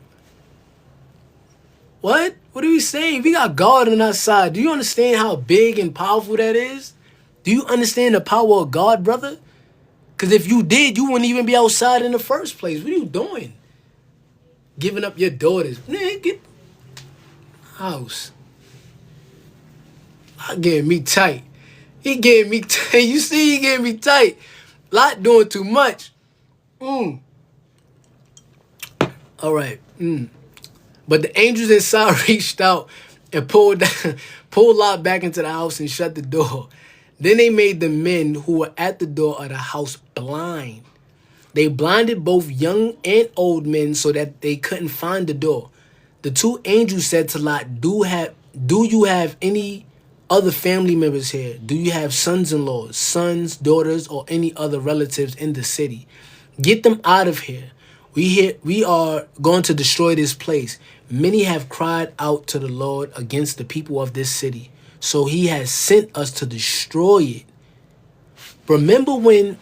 what? What are we saying? We got God on our side. Do you understand how big and powerful that is? Do you understand the power of God, brother? Because if you did, you wouldn't even be outside in the first place. What are you doing? Giving up your daughters. Man, get house. Lot getting me tight. He getting me tight. You see, he getting me tight. Lot doing too much. All right. But the angels inside reached out and pulled Lot back into the house and shut the door. Then they made the men who were at the door of the house blind. They blinded both young and old men so that they couldn't find the door. The 2 angels said to Lot, Do you have any other family members here? Do you have sons-in-laws, sons, daughters, or any other relatives in the city? Get them out of here. We are going to destroy this place. Many have cried out to the Lord against the people of this city, so he has sent us to destroy it. Remember when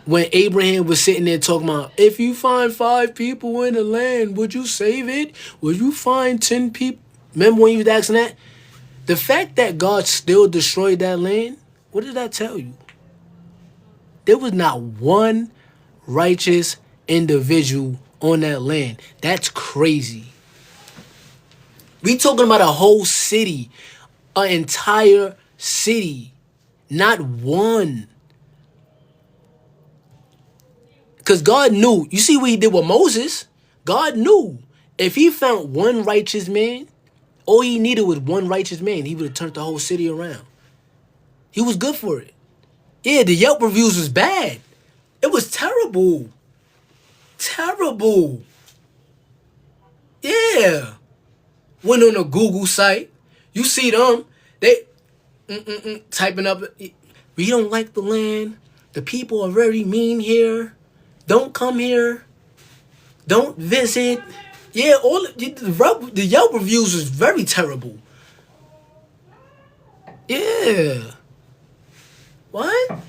Abraham was sitting there talking about, if you find 5 people in the land, would you save it? Would you find 10 people? Remember when he was asking that? The fact that God still destroyed that land, what did that tell you? There was not one righteous individual on that land. That's crazy. We talking about a whole city, an entire city, not one. Because God knew. You see what he did with Moses? God knew. If he found one righteous man, all he needed was one righteous man. He would have turned the whole city around. He was good for it. Yeah, the Yelp reviews was bad. It was terrible. Terrible. Yeah. Went on a Google site. You see them. They typing up. We don't like the land. The people are very mean here. Don't come here. Don't visit. Yeah, the Yelp reviews was very terrible. Yeah. What?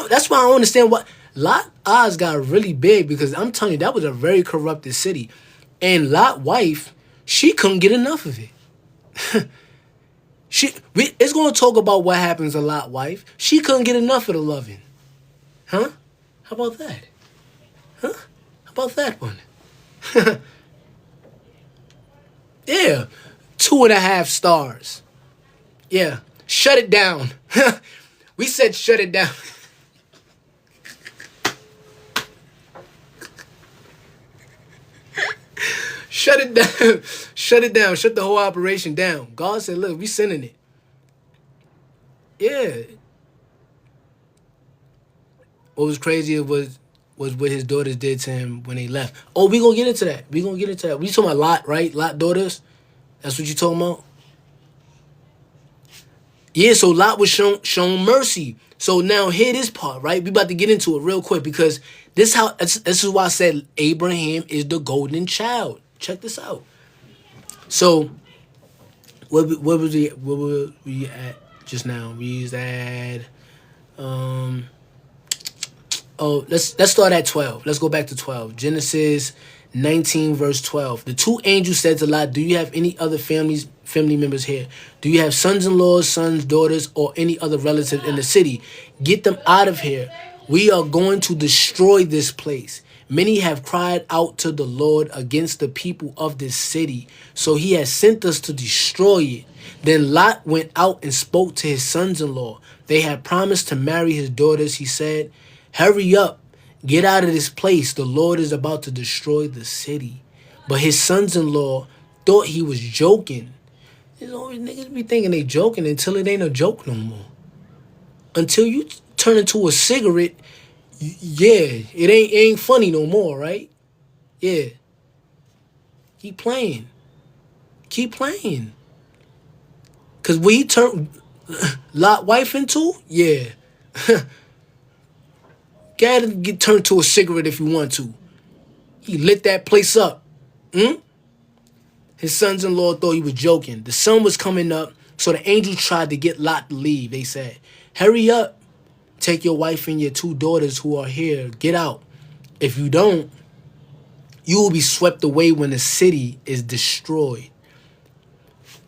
That's why I don't understand what Lot odds got really big, because I'm telling you, that was a very corrupted city. And Lot wife, she couldn't get enough of it. It's going to talk about what happens to Lot wife. She couldn't get enough of the loving. Huh? How about that? Huh? How about that one? Yeah. 2.5 stars. Yeah. Shut it down. We said shut it down. Shut it down. Shut it down. Shut the whole operation down. God said, look, we sending it. Yeah. What was crazy was what his daughters did to him when they left. Oh, we gonna get into that. We talking about Lot, right? Lot daughters? That's what you talking about? Yeah, so Lot was shown mercy. So now hear this part, right? We about to get into it real quick, because this is why I said Abraham is the golden child. Check this out. So where were we at just now? We was at let's start at 12. Let's go back to 12. Genesis 19 verse 12. The 2 angels said to Lot, do you have any other family members here? Do you have sons-in-laws, sons, daughters, or any other relative in the city? Get them out of here. We are going to destroy this place. Many have cried out to the Lord against the people of this city, so he has sent us to destroy it. Then Lot went out and spoke to his sons-in-law. They had promised to marry his daughters. He said, hurry up, get out of this place. The Lord is about to destroy the city. But his sons-in-law thought he was joking. You know, niggas be thinking they joking until it ain't a joke no more. Until you turn into a cigarette, yeah, it ain't funny no more, right? Yeah. Keep playing. Keep playing. Cause what he turned Lot wife into, yeah. Gotta get turned to a cigarette if you want to. He lit that place up. His sons-in-law thought he was joking. The sun was coming up, so the angels tried to get Lot to leave. They said, hurry up. Take your wife and your 2 daughters who are here. Get out. If you don't, you will be swept away when the city is destroyed.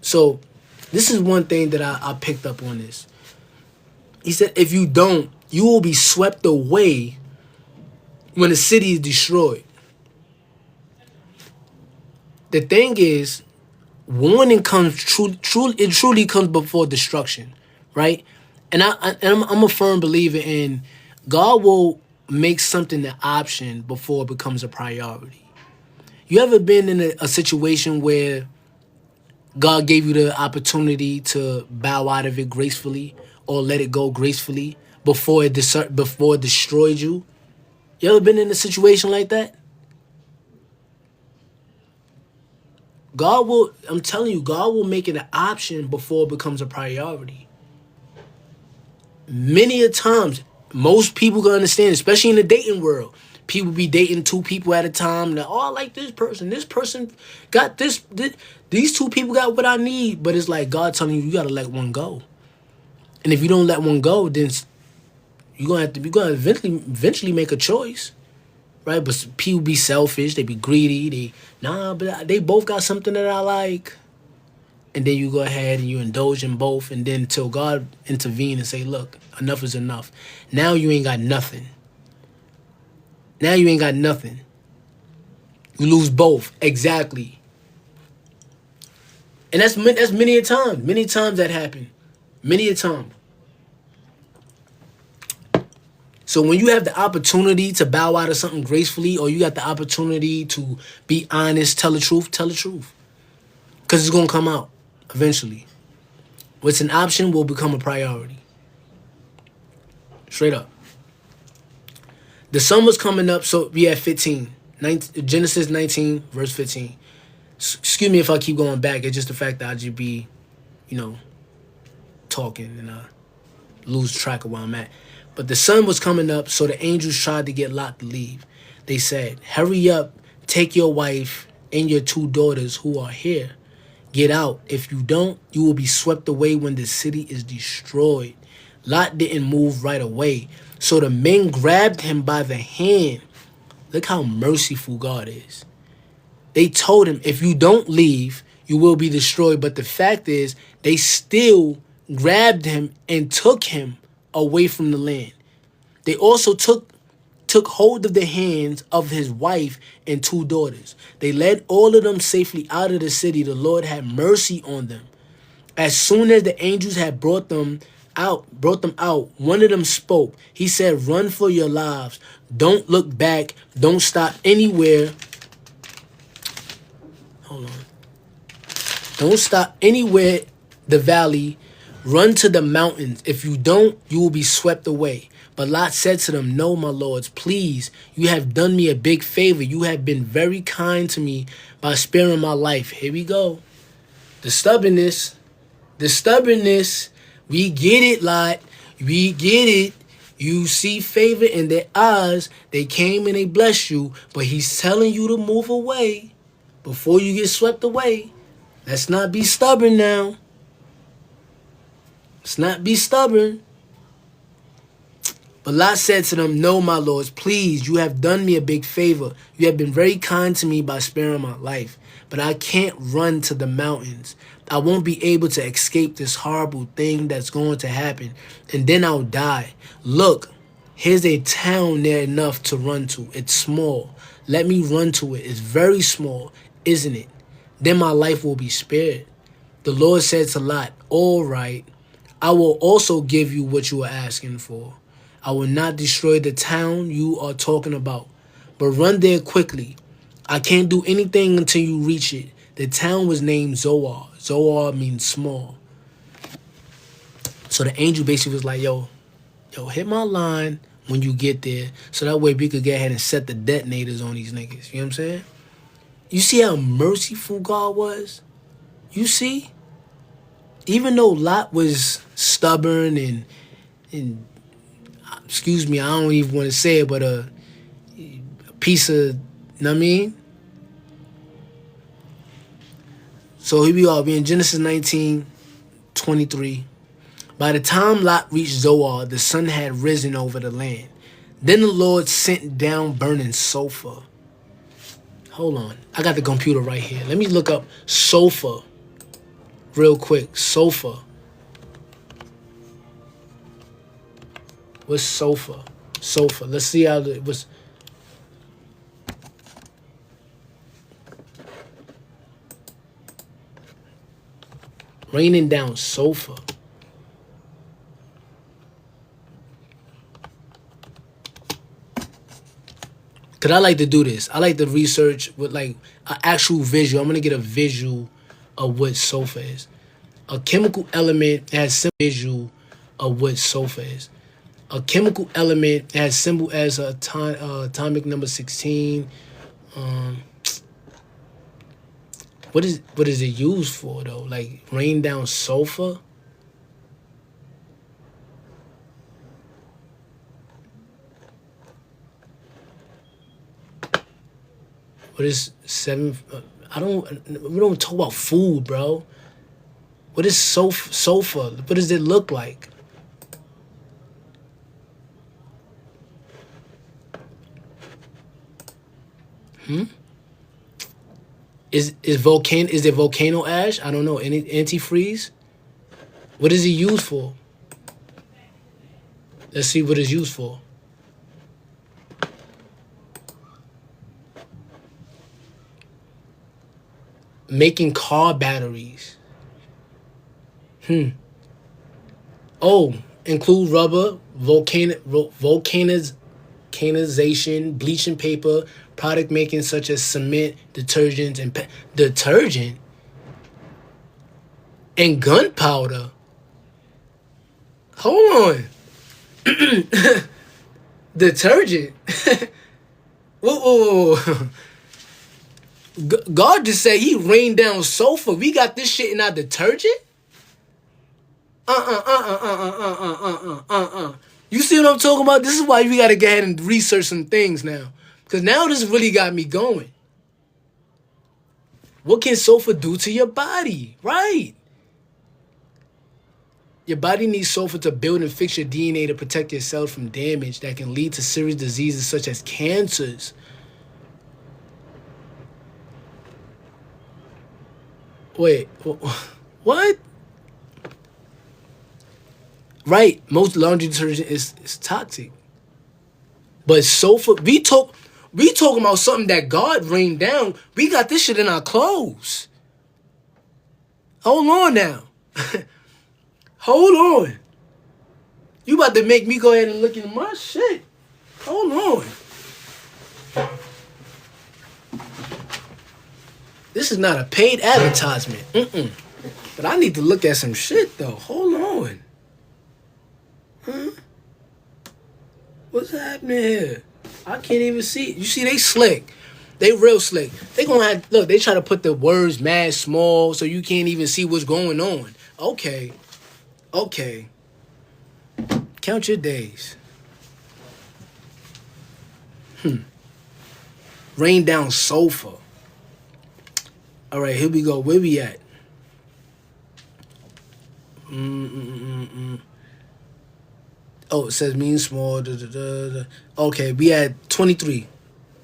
So this is one thing that I picked up on this. He said, if you don't, you will be swept away when the city is destroyed. The thing is, warning comes it truly comes before destruction, right? And I'm a firm believer in God will make something an option before it becomes a priority. You ever been in a situation where God gave you the opportunity to bow out of it gracefully or let it go gracefully before it destroyed you? You ever been in a situation like that? God will, I'm telling you, God will make it an option before it becomes a priority. Many a times, most people can understand, especially in the dating world. People be dating two people at a time. That, oh, I like this person. This person got this. These two people got what I need. But it's like God telling you, you gotta let one go. And if you don't let one go, then you're gonna eventually make a choice, right? But people be selfish. They be greedy. But they both got something that I like. And then you go ahead and you indulge in both, and then till God intervene and say, look, enough is enough. Now you ain't got nothing. Now you ain't got nothing. You lose both. Exactly. And that's many a time. Many times that happen. Many a time. So when you have the opportunity to bow out of something gracefully, or you got the opportunity to be honest, tell the truth, tell the truth. Because it's going to come out eventually. What's an option will become a priority. Straight up. The sun was coming up, so we at 15. Genesis 19, verse 15. Excuse me if I keep going back. It's just the fact that I just be, talking and I lose track of where I'm at. But the sun was coming up, so the angels tried to get Lot to leave. They said, hurry up, take your wife and your two daughters who are here. Get out. If you don't, you will be swept away when the city is destroyed. Lot didn't move right away. So the men grabbed him by the hand. Look how merciful God is. They told him, if you don't leave, you will be destroyed. But the fact is, they still grabbed him and took him away from the land. They also took hold of the hands of his wife and two daughters. They led all of them safely out of the city. The Lord had mercy on them. As soon as the angels had brought them out, one of them spoke. He said, run for your lives. Don't look back. Don't stop anywhere. Hold on. Don't stop anywhere the valley. Run to the mountains. If you don't, you will be swept away. But Lot said to them, no, my lords, please, you have done me a big favor. You have been very kind to me by sparing my life. Here we go. The stubbornness. We get it, Lot. We get it. You see favor in their eyes. They came and they blessed you. But he's telling you to move away before you get swept away. Let's not be stubborn now. Let's not be stubborn. But Lot said to them, no, my lords, please, you have done me a big favor. You have been very kind to me by sparing my life. But I can't run to the mountains. I won't be able to escape this horrible thing that's going to happen. And then I'll die. Look, here's a town near enough to run to. It's small. Let me run to it. It's very small, isn't it? Then my life will be spared. The Lord said to Lot, all right, I will also give you what you are asking for. I will not destroy the town you are talking about, but run there quickly. I can't do anything until you reach it. The town was named Zoar. Zoar means small. So the angel basically was like, yo, hit my line when you get there, so that way we could get ahead and set the detonators on these niggas. You know what I'm saying? You see how merciful God was? You see? Even though Lot was stubborn and excuse me, I don't even want to say it, but a piece of, you know what I mean? So here we are, we in Genesis 19:23. By the time Lot reached Zoar, the sun had risen over the land. Then the Lord sent down burning sulfur. Hold on, I got the computer right here. Let me look up sulfur real quick. Sulfur. What's sulfur? Sulfur. Let's see how it was. Raining down sulfur. Cause I like to do this. I like to research with like an actual visual. I'm gonna get a visual of what sulfur is. A chemical element has some visual of what sulfur is. A chemical element has symbol as atomic number 16. What is it used for though? Like rain down sulfur? What is seven? I don't. We don't talk about food, bro. What is sofa? What does it look like? Is it volcano ash? I don't know. Any antifreeze? What is it used for? Let's see what it's used for. Making car batteries. Oh, include rubber, volcanization, bleaching paper, product making such as cement, detergents, and detergent and gunpowder. Hold on, detergent. Whoa, whoa, whoa. God just said He rained down sulfur. We got this shit in our detergent. You see what I'm talking about? This is why we gotta go ahead and research some things now, because now this really got me going. What can sulfur do to your body? Right. Your body needs sulfur to build and fix your DNA to protect your cells from damage that can lead to serious diseases such as cancers. Wait, what? Right, most laundry detergent is toxic. But sulfur, we talking about something that God rained down. We got this shit in our clothes. Hold on now. Hold on. You about to make me go ahead and look into my shit. Hold on. This is not a paid advertisement. But I need to look at some shit though. Hold on. Huh? What's happening here? I can't even see. You see, they slick. They real slick. They gonna have, look, they try to put the words mad small so you can't even see what's going on. Okay. Count your days. Rain down sulfur. All right, here we go. Where we at? Oh, it says mean small. Okay, we at 23.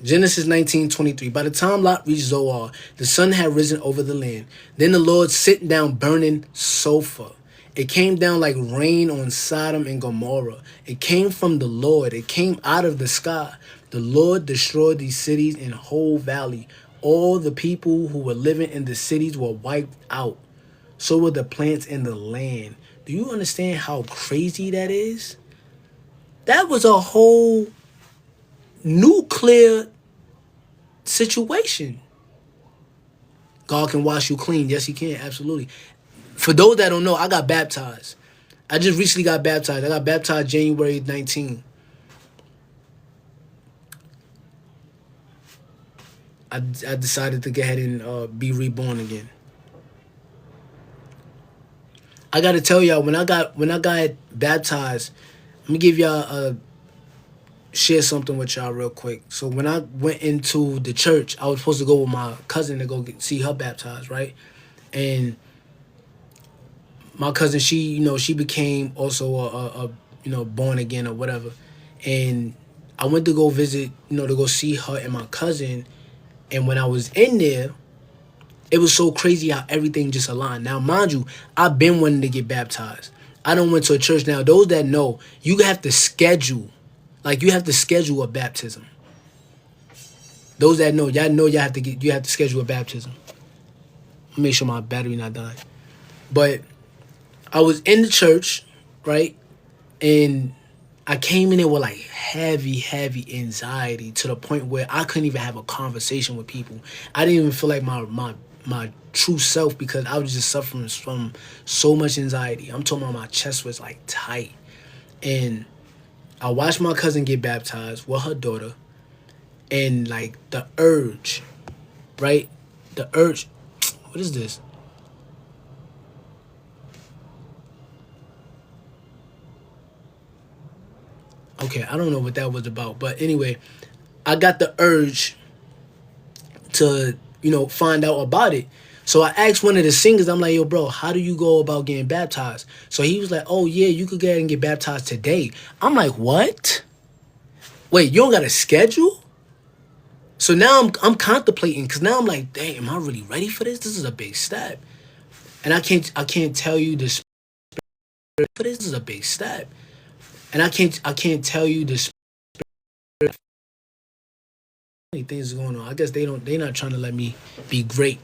Genesis 19:23. By the time Lot reached Zoar, the sun had risen over the land. Then the Lord sent down burning sulfur. It came down like rain on Sodom and Gomorrah. It came from the Lord. It came out of the sky. The Lord destroyed these cities and whole valley. All the people who were living in the cities were wiped out. So were the plants in the land. Do you understand how crazy that is? That was a whole nuclear situation. God can wash you clean. Yes, He can. Absolutely. For those that don't know, I got baptized. I just recently got baptized. I got baptized January 19. I decided to go ahead and be reborn again. I gotta tell y'all, when I got baptized, let me give y'all share something with y'all real quick. So when I went into the church, I was supposed to go with my cousin to go see her baptized, right? And my cousin, she became also a born again or whatever. And I went to go visit, to go see her and my cousin. And when I was in there, it was so crazy how everything just aligned. Now, mind you, I've been wanting to get baptized. I don't went to a church. Now, those that know, you have to schedule. Like, you have to schedule a baptism. Those that know you have to schedule a baptism. Make sure my battery not dying. But I was in the church, right? And I came in there with like heavy anxiety to the point where I couldn't even have a conversation with people. I didn't even feel like my true self because I was just suffering from so much anxiety. I'm talking about my chest was like tight. And I watched my cousin get baptized with her daughter. And like the urge, right? The urge, What is this? Okay, I don't know what that was about. But anyway, I got the urge to, find out about it. So I asked one of the singers, I'm like, yo, bro, how do you go about getting baptized? So he was like, oh, yeah, you could go ahead and get baptized today. I'm like, what? Wait, you don't got a schedule? So now I'm contemplating because now I'm like, dang, am I really ready for this? This is a big step. And I can't tell you this for this is a big step. And I can't tell you this many things going on. I guess they're not trying to let me be great.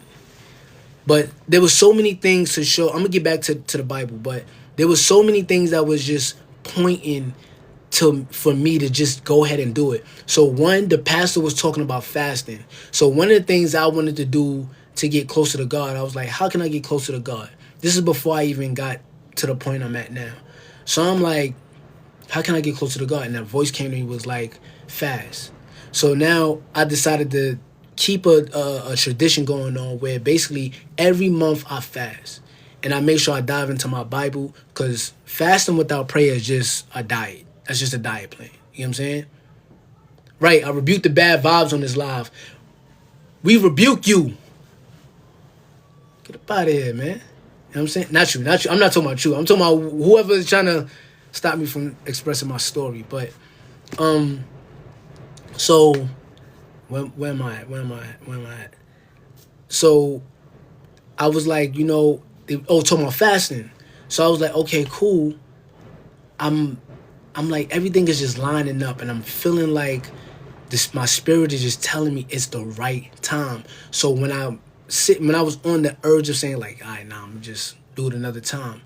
But there was so many things to show. I'm gonna get back to the Bible, but there was so many things that was just pointing to for me to just go ahead and do it. So one, the pastor was talking about fasting. So one of the things I wanted to do to get closer to God, I was like, how can I get closer to God? This is before I even got to the point I'm at now. So I'm like, how can I get closer to God? And that voice came to me, was like, fast. So now I decided to keep a tradition going on where basically every month I fast. And I make sure I dive into my Bible, because fasting without prayer is just a diet. That's just a diet plan. You know what I'm saying? Right, I rebuke the bad vibes on this live. We rebuke you. Get up out of here, man. You know what I'm saying? Not you. I'm not talking about you. I'm talking about whoever is trying to stop me from expressing my story. But, so, where am I at? Where am I at? So, I was like, talking about fasting. So I was like, okay, cool. I'm like, everything is just lining up, and I'm feeling like this. My spirit is just telling me it's the right time. So when I was on the urge of saying like, all right, now I'm just do it another time,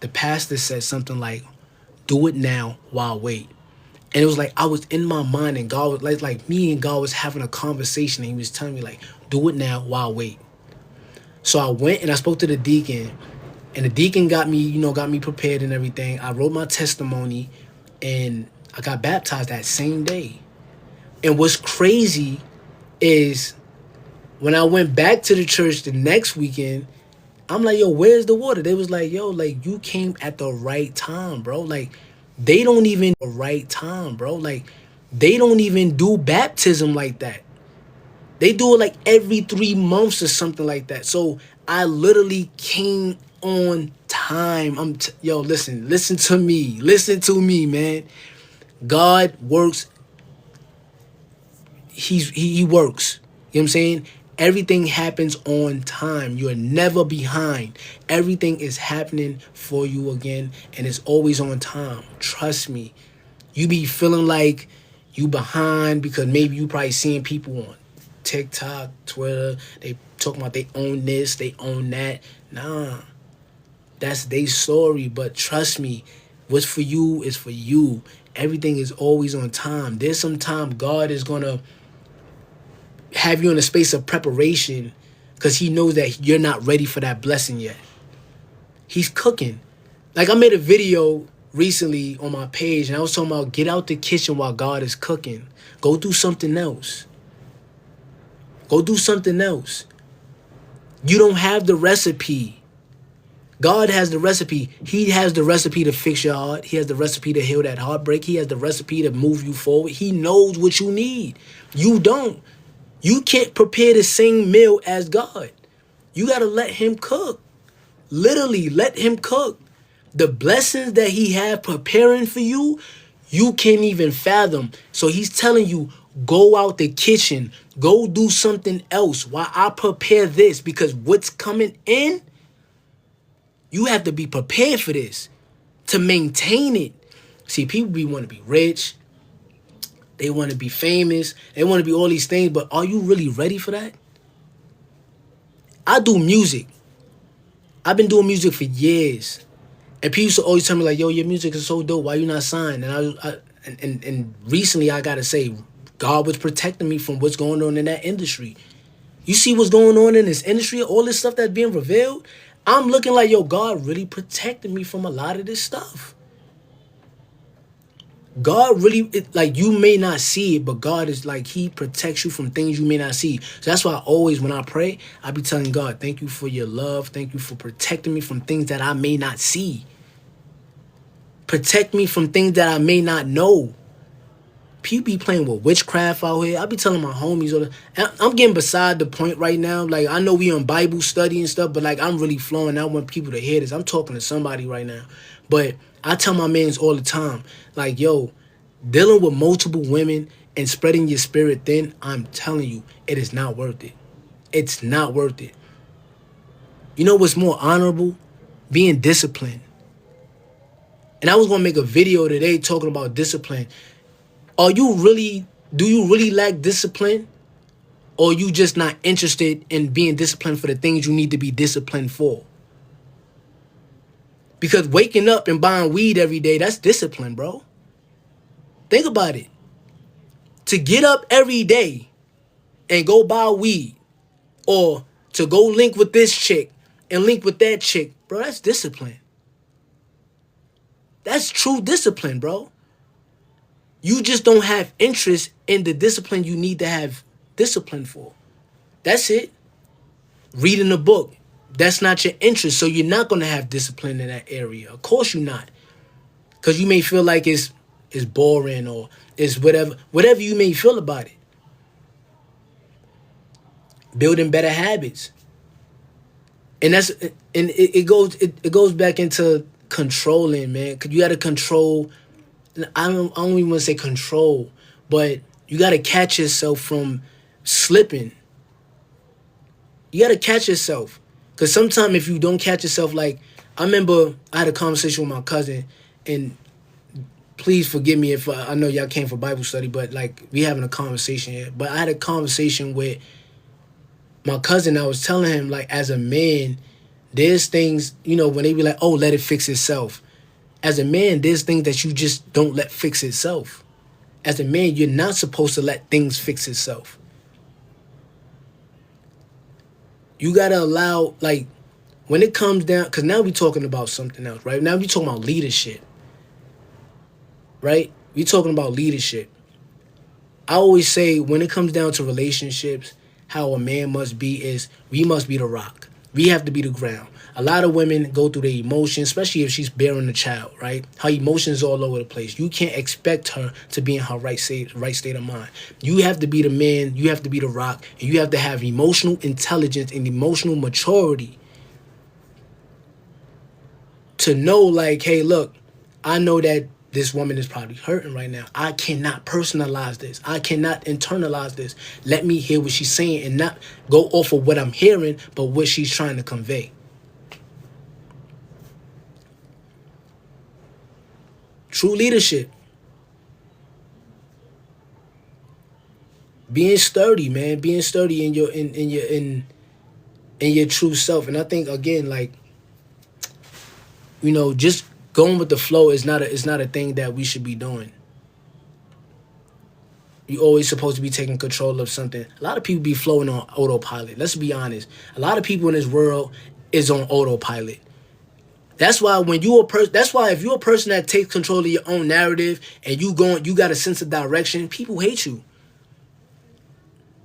the pastor said something like, do it now while wait. And it was like I was in my mind, and God was like me and God was having a conversation, and He was telling me like, do it now while wait. So I went and I spoke to the deacon, and the deacon got me prepared and everything. I wrote my testimony, and I got baptized that same day. And what's crazy is when I went back to the church the next weekend, I'm like, yo, where's the water? They was like, yo, like, you came at the right time, bro. Like, they don't even the right time, bro. Like, they don't even do baptism like that. They do it like every 3 months or something like that. So I literally came on time. Yo, listen to me, man. God works. He works. You know what I'm saying? Everything happens on time. You're never behind. Everything is happening for you again, and it's always on time. Trust me. You be feeling like you behind because maybe you probably seeing people on TikTok, Twitter, they talking about they own this, they own that. Nah. That's their story, but trust me, what's for you is for you. Everything is always on time. There's some time God is going to have you in a space of preparation because He knows that you're not ready for that blessing yet. He's cooking. Like, I made a video recently on my page, and I was talking about get out the kitchen while God is cooking. Go do something else. Go do something else. You don't have the recipe. God has the recipe. He has the recipe to fix your heart. He has the recipe to heal that heartbreak. He has the recipe to move you forward. He knows what you need. You don't. You can't prepare the same meal as God. You got to let Him cook. Literally, let Him cook. The blessings that He has preparing for you, you can't even fathom. So He's telling you, go out the kitchen. Go do something else while I prepare this, because what's coming in, you have to be prepared for this to maintain it. See, people want to be rich. They want to be famous. They want to be all these things. But are you really ready for that? I do music. I've been doing music for years. And people used to always tell me like, yo, your music is so dope. Why you not signed? And recently I got to say, God was protecting me from what's going on in that industry. You see what's going on in this industry, all this stuff that's being revealed? I'm looking like, yo, God really protected me from a lot of this stuff. God really, like, you may not see it, but God is like, he protects you from things you may not see. So that's why I always, when I pray, I be telling God, thank you for your love. Thank you for protecting me from things that I may not see. Protect me from things that I may not know. People be playing with witchcraft out here. I be telling my homies, I'm getting beside the point right now. Like, I know we on Bible study and stuff, but like, I'm really flowing. I want people to hear this. I'm talking to somebody right now. But I tell my mans all the time, like, yo, dealing with multiple women and spreading your spirit thin, I'm telling you, it is not worth it. It's not worth it. You know what's more honorable? Being disciplined. And I was gonna make a video today talking about discipline. Do you really lack discipline? Or you just not interested in being disciplined for the things you need to be disciplined for? Because waking up and buying weed every day, that's discipline, bro. Think about it. To get up every day and go buy weed, or to go link with this chick and link with that chick, bro, that's discipline. That's true discipline, bro. You just don't have interest in the discipline you need to have discipline for. That's it. Reading a book, that's not your interest, so you're not going to have discipline in that area. Of course you're not. Because you may feel like it's boring, or it's whatever you may feel about it. Building better habits. And it goes back into controlling, man. Cause you gotta control. I don't even want to say control, but you gotta catch yourself from slipping. You gotta catch yourself, cause sometimes if you don't catch yourself, like, I remember I had a conversation with my cousin, and please forgive me if I know y'all came for Bible study, but like, we having a conversation here. But I had a conversation with my cousin. I was telling him, like, as a man, there's things, when they be like, oh, let it fix itself. As a man, there's things that you just don't let fix itself. As a man, you're not supposed to let things fix itself. You got to allow, like, when it comes down, because now we talking about something else, right? Now we talking about leadership, right? We talking about leadership. I always say, when it comes down to relationships, how a man must be is, we must be the rock. We have to be the ground. A lot of women go through their emotions, especially if she's bearing a child, right? Her emotions all over the place. You can't expect her to be in her right state of mind. You have to be the man. You have to be the rock. And you have to have emotional intelligence and emotional maturity to know, like, hey, look, I know that this woman is probably hurting right now. I cannot personalize this. I cannot internalize this. Let me hear what she's saying and not go off of what I'm hearing, but what she's trying to convey. True leadership. Being sturdy, man. Being sturdy in your true self. And I think, again, like, just going with the flow is not a thing that we should be doing. You're always supposed to be taking control of something. A lot of people be flowing on autopilot. Let's be honest. A lot of people in this world is on autopilot. That's why that's why if you're a person that takes control of your own narrative and you got a sense of direction, people hate you.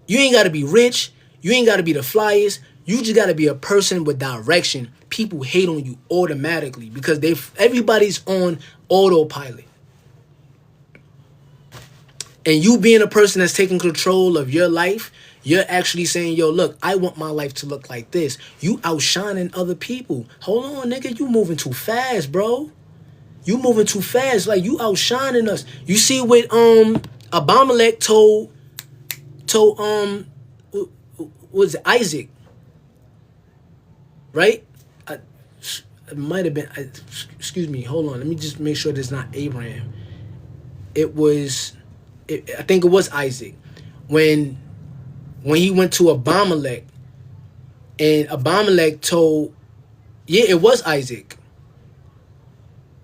You ain't got to be rich. You ain't got to be the flyest. You just got to be a person with direction. People hate on you automatically because everybody's on autopilot. And you being a person that's taking control of your life, you're actually saying, yo, look, I want my life to look like this. You outshining other people. Hold on, nigga. You moving too fast, bro. You moving too fast. Like, you outshining us. You see what Abimelech told was it Isaac? Right? It might have been, excuse me, hold on. Let me just make sure there's not Abraham. I think it was Isaac. When he went to Abimelech, and Abimelech told, it was Isaac.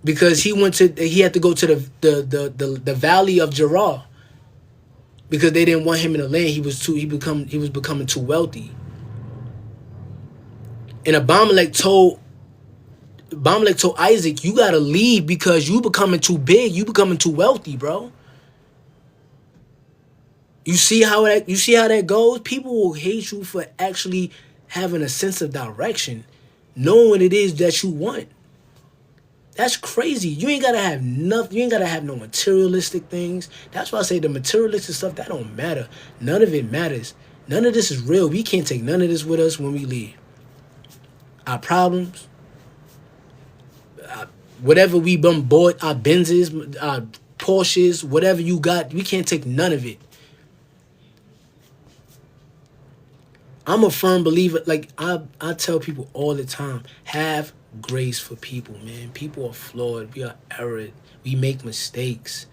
Because he had to go to the valley of Gerar. Because they didn't want him in the land. He was becoming too wealthy. And Abimelech told Abimelech told Isaac, you gotta leave because you becoming too big. You becoming too wealthy, bro. You see how that goes? People will hate you for actually having a sense of direction, knowing what it is that you want. That's crazy. You ain't gotta have nothing. You ain't gotta have no materialistic things. That's why I say the materialistic stuff, that don't matter. None of it matters. None of this is real. We can't take none of this with us when we leave. Our problems, whatever we been bought, our Benzes, our Porsches, whatever you got, we can't take none of it. I'm a firm believer. Like I tell people all the time, have grace for people, man. People are flawed. We are errant. We make mistakes.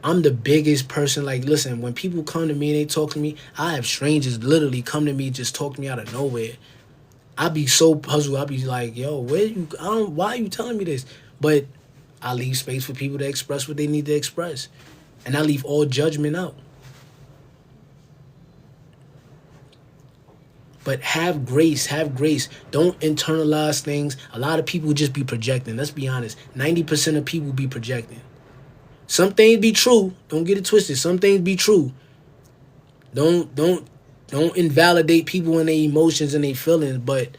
I'm the biggest person. Like, listen, when people come to me and they talk to me, I have strangers literally come to me, just talk to me out of nowhere. I be so puzzled. I be like, yo, why are you telling me this? But I leave space for people to express what they need to express. And I leave all judgment out. But have grace, have grace. Don't internalize things. A lot of people just be projecting. Let's be honest. 90% of people be projecting. Some things be true. Don't get it twisted. Some things be true. Don't invalidate people and their emotions and their feelings. But,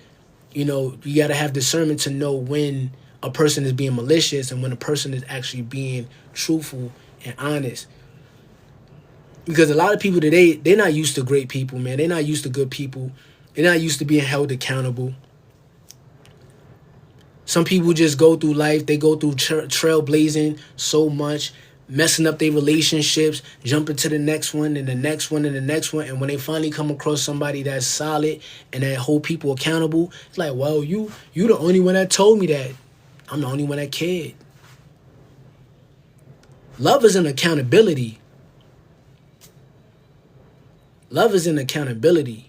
you gotta have discernment to know when a person is being malicious and when a person is actually being truthful and honest. Because a lot of people today, they're not used to great people, man. They're not used to good people. They're not used to being held accountable. Some people just go through life. They go through trailblazing so much, messing up their relationships, jumping to the next one and the next one and the next one. And when they finally come across somebody that's solid and that hold people accountable, it's like, well, you the only one that told me that. I'm the only one that cared. Love is an accountability. Love is an accountability.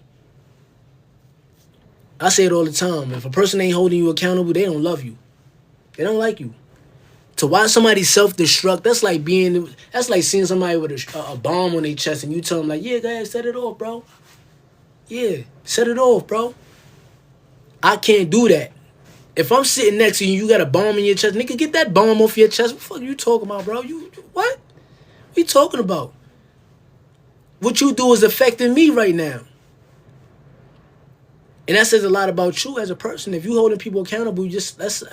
I say it all the time. If a person ain't holding you accountable, they don't love you. They don't like you. To watch somebody self-destruct, that's like seeing somebody with a bomb on their chest and you tell them, like, yeah, go ahead, set it off, bro. Yeah, set it off, bro. I can't do that. If I'm sitting next to you, you got a bomb in your chest, nigga, get that bomb off your chest. What the fuck are you talking about, bro? What? What are you talking about? What you do is affecting me right now. And that says a lot about you as a person. If you holding people accountable,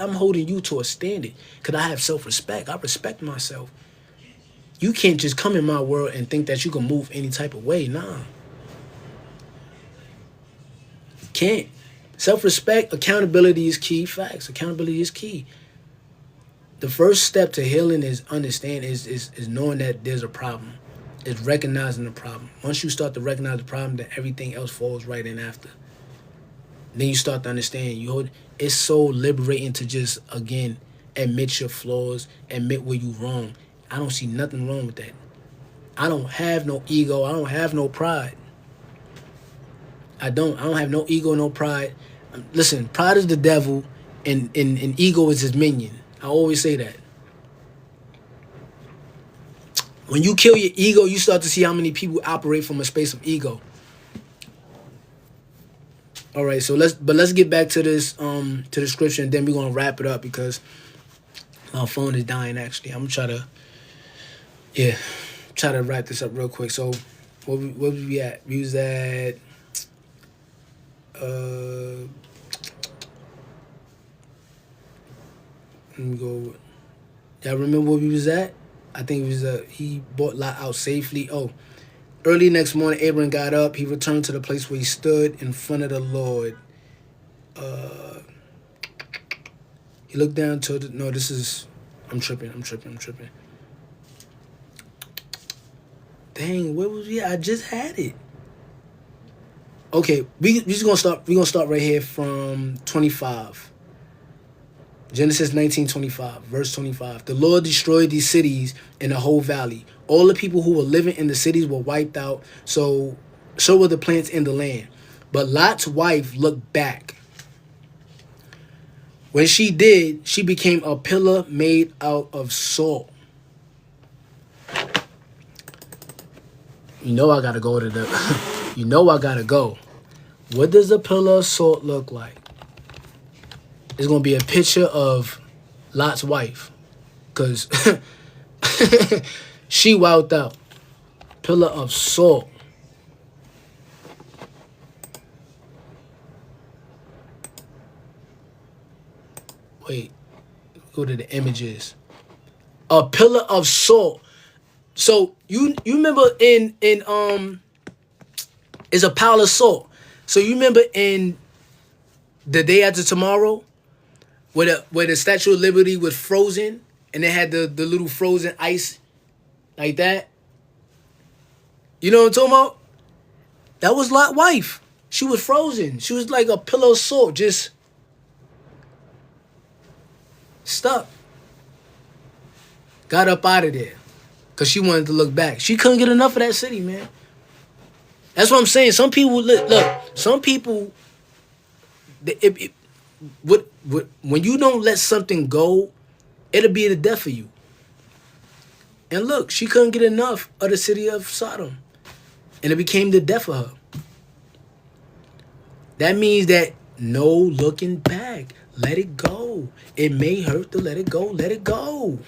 I'm holding you to a standard. Because I have self-respect. I respect myself. You can't just come in my world and think that you can move any type of way. Nah. You can't. Self-respect, accountability is key. Facts. Accountability is key. The first step to healing is is knowing that there's a problem. It's recognizing the problem. Once you start to recognize the problem, then everything else falls right in after. Then you start to understand. It's so liberating to just, again, admit your flaws, admit where you wrong. I don't see nothing wrong with that. I don't have no ego. I don't have no pride. I don't have no ego, no pride. Listen, pride is the devil, and ego is his minion. I always say that. When you kill your ego, you start to see how many people operate from a space of ego. All right, so let's get back to this to the scripture, and then we're gonna wrap it up because my phone is dying. Actually, I'm gonna try to wrap this up real quick. So, where we at? We was at let me go. Y'all remember where we was at? I think it was he brought Lot out safely. Oh. Early next morning, Abraham got up. He returned to the place where he stood in front of the Lord. He looked down to I'm tripping. Dang, where was we? I just had it. Okay, we're gonna start right here from 25. Genesis 19:25, verse 25. The Lord destroyed these cities and the whole valley. All the people who were living in the cities were wiped out, so were the plants in the land. But Lot's wife looked back. When she did, she became a pillar made out of salt. I gotta go to I gotta go. What does a pillar of salt look like? It's gonna be a picture of Lot's wife, cause she wowed out. Pillar of salt. Wait, go to the images. A pillar of salt. So you remember in it's a pile of salt. So you remember in The Day After Tomorrow, where the Statue of Liberty was frozen and they had the little frozen ice like that. You know what I'm talking about? That was Lot's wife. She was frozen. She was like a pillar of salt, just stuck. Got up out of there because she wanted to look back. She couldn't get enough of that city, man. That's what I'm saying. Some people look. Some people, when you don't let something go, it'll be the death of you. And look, she couldn't get enough of the city of Sodom, and it became the death of her. That means that no looking back. Let it go. It may hurt to let it go. Let it go.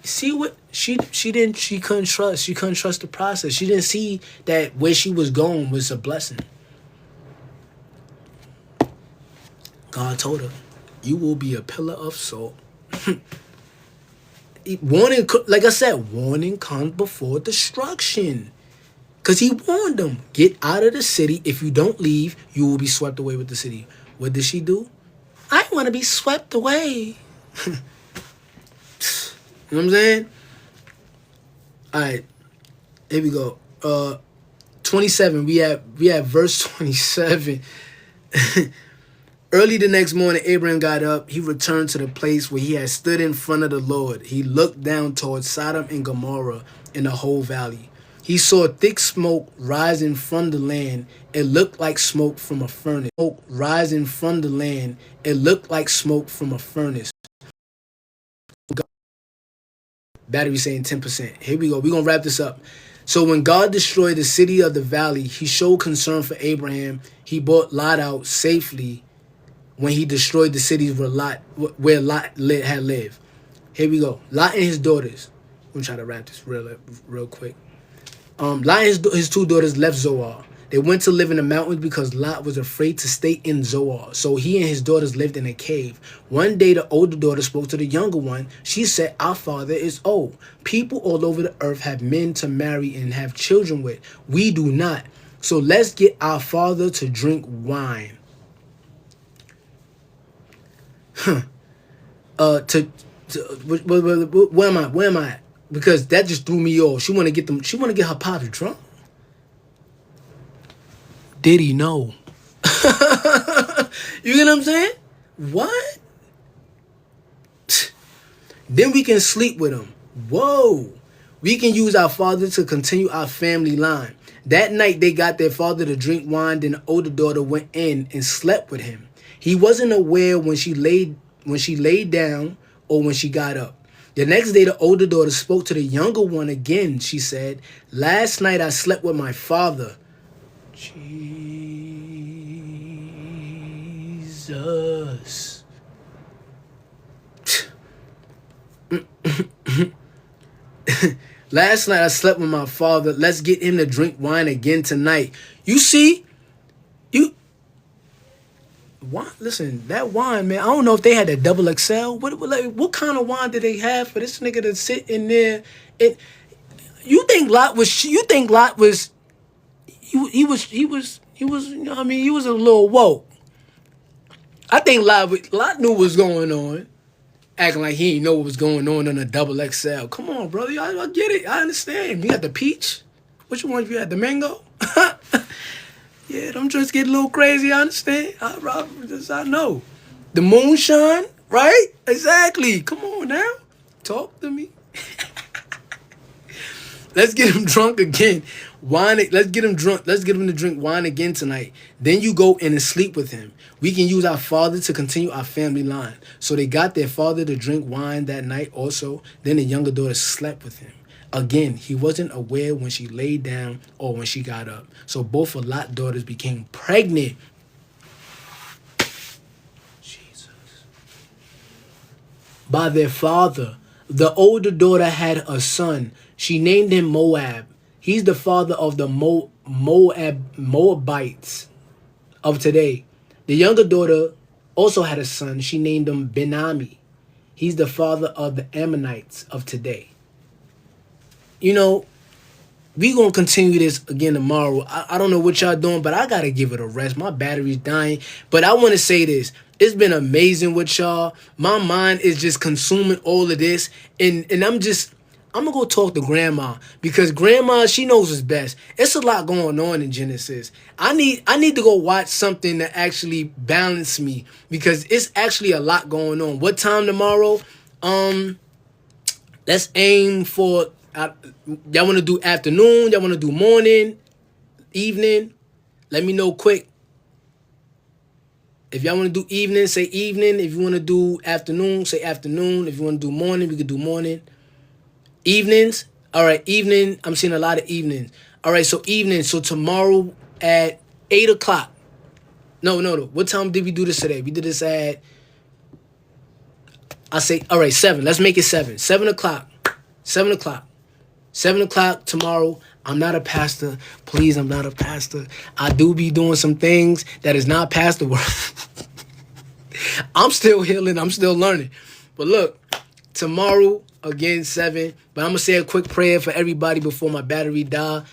See what she couldn't trust. She couldn't trust the process. She didn't see that where she was going was a blessing. God told her, "You will be a pillar of salt." Warning, like I said, warning comes before destruction. Because he warned them, get out of the city. If you don't leave, you will be swept away with the city. What did she do? I want to be swept away. You know what I'm saying? All right, here we go. 27. We have verse 27. Early the next morning, Abraham got up. He returned to the place where he had stood in front of the Lord. He looked down towards Sodom and Gomorrah and the whole valley. He saw thick smoke rising from the land. It looked like smoke from a furnace. Smoke rising from the land. It looked like smoke from a furnace. Battery saying 10%. Here we go. We're going to wrap this up. So when God destroyed the city of the valley, he showed concern for Abraham. He brought Lot out safely when he destroyed the cities where Lot had lived. Here we go. Lot and his daughters. I'm going to try to wrap this real quick. Lot and his two daughters left Zoar. They went to live in the mountains because Lot was afraid to stay in Zoar. So he and his daughters lived in a cave. One day, the older daughter spoke to the younger one. She said, our father is old. People all over the earth have men to marry and have children with. We do not. So let's get our father to drink wine. Where am I? Because that just threw me off. She want to get her pops drunk. Did he know? You get what I'm saying? What? Then we can sleep with him. Whoa. We can use our father to continue our family line. That night they got their father to drink wine. Then the older daughter went in and slept with him. He wasn't aware when she laid down or when she got up. The next day, the older daughter spoke to the younger one again. She said, last night I slept with my father. Jesus. Last night I slept with my father. Let's get him to drink wine again tonight. You see? Listen, that wine, man, I don't know if they had a double XL. What kind of wine did they have for this nigga to sit in there? You think Lot was, he was, you know what I mean, he was a little woke. I think Lot knew what was going on, acting like he didn't know what was going on a double XL. Come on, brother, I get it, I understand. You got the peach? Which one you had, the mango? Yeah, them joints get a little crazy, I understand. I know. The moonshine, right? Exactly. Come on now. Talk to me. Let's get him drunk again. Let's get him drunk. Let's get him to drink wine again tonight. Then you go in and sleep with him. We can use our father to continue our family line. So they got their father to drink wine that night also. Then the younger daughter slept with him. Again, he wasn't aware when she laid down or when she got up. So both of Lot's daughters became pregnant. by their father. The older daughter had a son. She named him Moab. He's the father of the Moabites of today. The younger daughter also had a son. She named him Benami. He's the father of the Ammonites of today. You know, we gonna continue this again tomorrow. I don't know what y'all doing, but I gotta give it a rest. My battery's dying. But I want to say this. It's been amazing with y'all. My mind is just consuming all of this. And I'm gonna go talk to grandma because grandma, she knows what's best. It's a lot going on in Genesis. I need to go watch something that actually balance me because it's actually a lot going on. What time tomorrow? Let's aim for y'all want to do afternoon, y'all want to do morning, evening. Let me know quick. If y'all want to do evening, say evening. If you want to do afternoon, say afternoon. If you want to do morning, we could do morning. Evenings. All right, evening. I'm seeing a lot of evenings. All right, so evening. So tomorrow at 8 o'clock. No. What time did we do this today? We did this at, I say, all right, 7. Let's make it 7. 7 o'clock. 7 o'clock. 7 o'clock tomorrow. I'm not a pastor. Please, I'm not a pastor. I do be doing some things that is not pastor work. I'm still healing. I'm still learning. But look, tomorrow, again, 7. But I'm going to say a quick prayer for everybody before my battery die.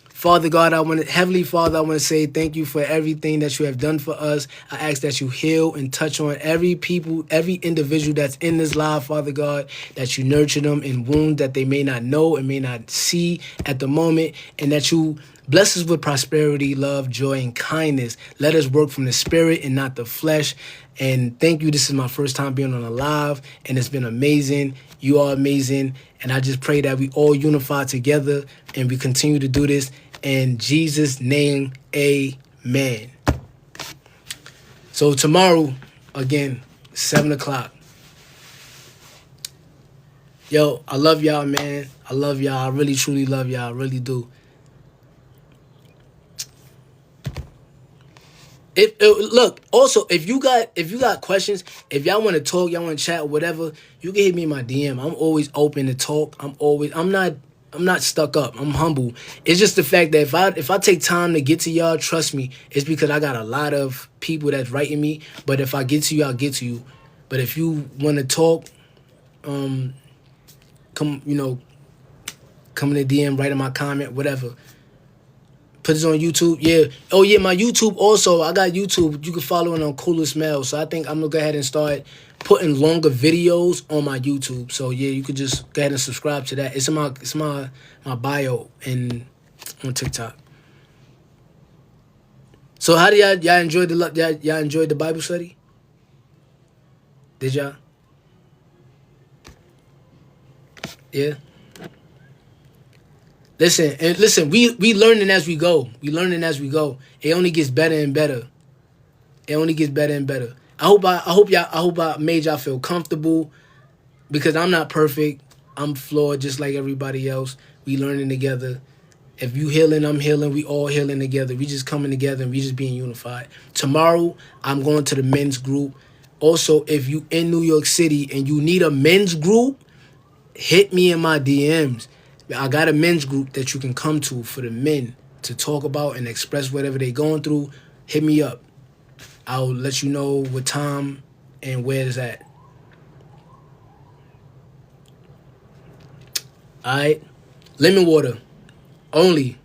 Father God, Heavenly Father, I want to say thank you for everything that you have done for us. I ask that you heal and touch on every individual that's in this live, Father God, that you nurture them in wounds that they may not know and may not see at the moment, and that you bless us with prosperity, love, joy, and kindness. Let us work from the spirit and not the flesh. And thank you. This is my first time being on a live, and it's been amazing. You are amazing. And I just pray that we all unify together and we continue to do this. In Jesus' name, amen. So tomorrow, again, 7 o'clock. Yo, I love y'all, man. I love y'all. I really, truly love y'all. I really do. Look, also, if you got questions, if y'all want to talk, y'all want to chat, whatever, you can hit me in my DM. I'm always open to talk. I'm not stuck up. I'm humble. It's just the fact that if I take time to get to y'all, trust me, it's because I got a lot of people that's writing me. But if I get to you, I'll get to you. But if you want to talk, come in the DM, write in my comment, whatever. Put this on YouTube. Yeah. Oh, yeah, my YouTube also. I got YouTube. You can follow it on CoolestMell. So I think I'm going to go ahead and start putting longer videos on my YouTube. So, yeah, you could just go ahead and subscribe to that. It's in my bio on TikTok. So how do y'all enjoy y'all enjoyed the Bible study? Did y'all? Yeah. Listen, we learning as we go. We learning as we go. It only gets better and better. It only gets better and better. I hope I made y'all feel comfortable because I'm not perfect. I'm flawed just like everybody else. We learning together. If you healing, I'm healing. We all healing together. We just coming together and we just being unified. Tomorrow, I'm going to the men's group. Also, if you in New York City and you need a men's group, hit me in my DMs. I got a men's group that you can come to for the men to talk about and express whatever they're going through. Hit me up. I'll let you know what time and where it's at. All right? Lemon water. Only.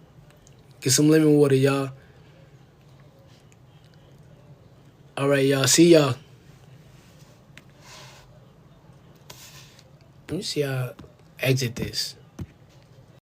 Get some lemon water, y'all. All right, y'all. See y'all. Let me see how I exit this.